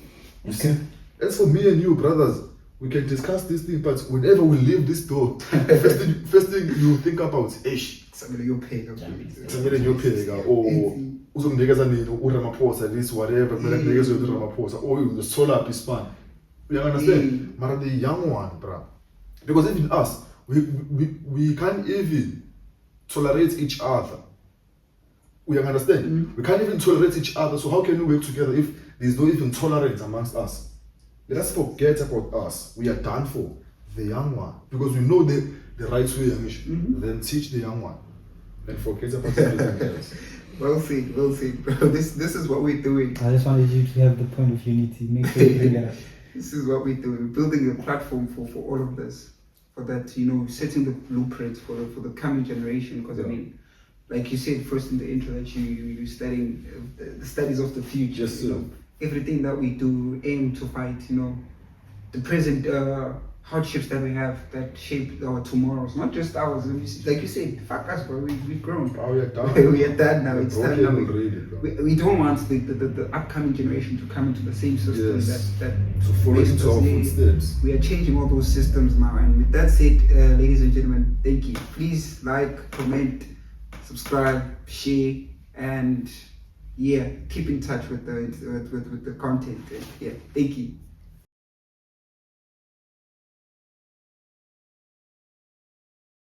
You see, as for me and you, brothers, we can discuss this thing, but whenever we leave this door, first thing you think about, ish, Somebody you pay. kumele ngiyopheka or uzonginikeza nini uRamaphosa this whatever kumele nginikeze uRamaphosa or uzosithola phi ispan. You understand? Mara the young one, bruh, because even us, we can't even tolerate each other. We understand? We can't even tolerate each other. So how can we work together if there's no even tolerance amongst us? Let us forget about us. We are done for. The young one, because we know the right way. Then teach the young one, and forget about everything else. Well said, bro. This is what we're doing. I just wanted you to have the point of unity. Make sure you bring that. This is what we're doing. We're building a platform for all of this, for that, you know, setting the blueprint for the coming generation. Because I mean, like you said first in the intro, that you're studying the studies of the future. Yes, you sir. know, everything that we do aim to fight, you know, the present hardships that we have that shape our tomorrows, not just ours. And like you said, fuck us, bro. We've grown. Oh, we are done. We are done now. It's done broken now. already, bro. We don't want the upcoming generation to come into the same system Yes. that To follow makes into our us- footsteps. we are changing all those systems now. And with that said, ladies and gentlemen, thank you. Please like, comment, subscribe, share, and yeah, keep in touch with the content. Yeah, thank you.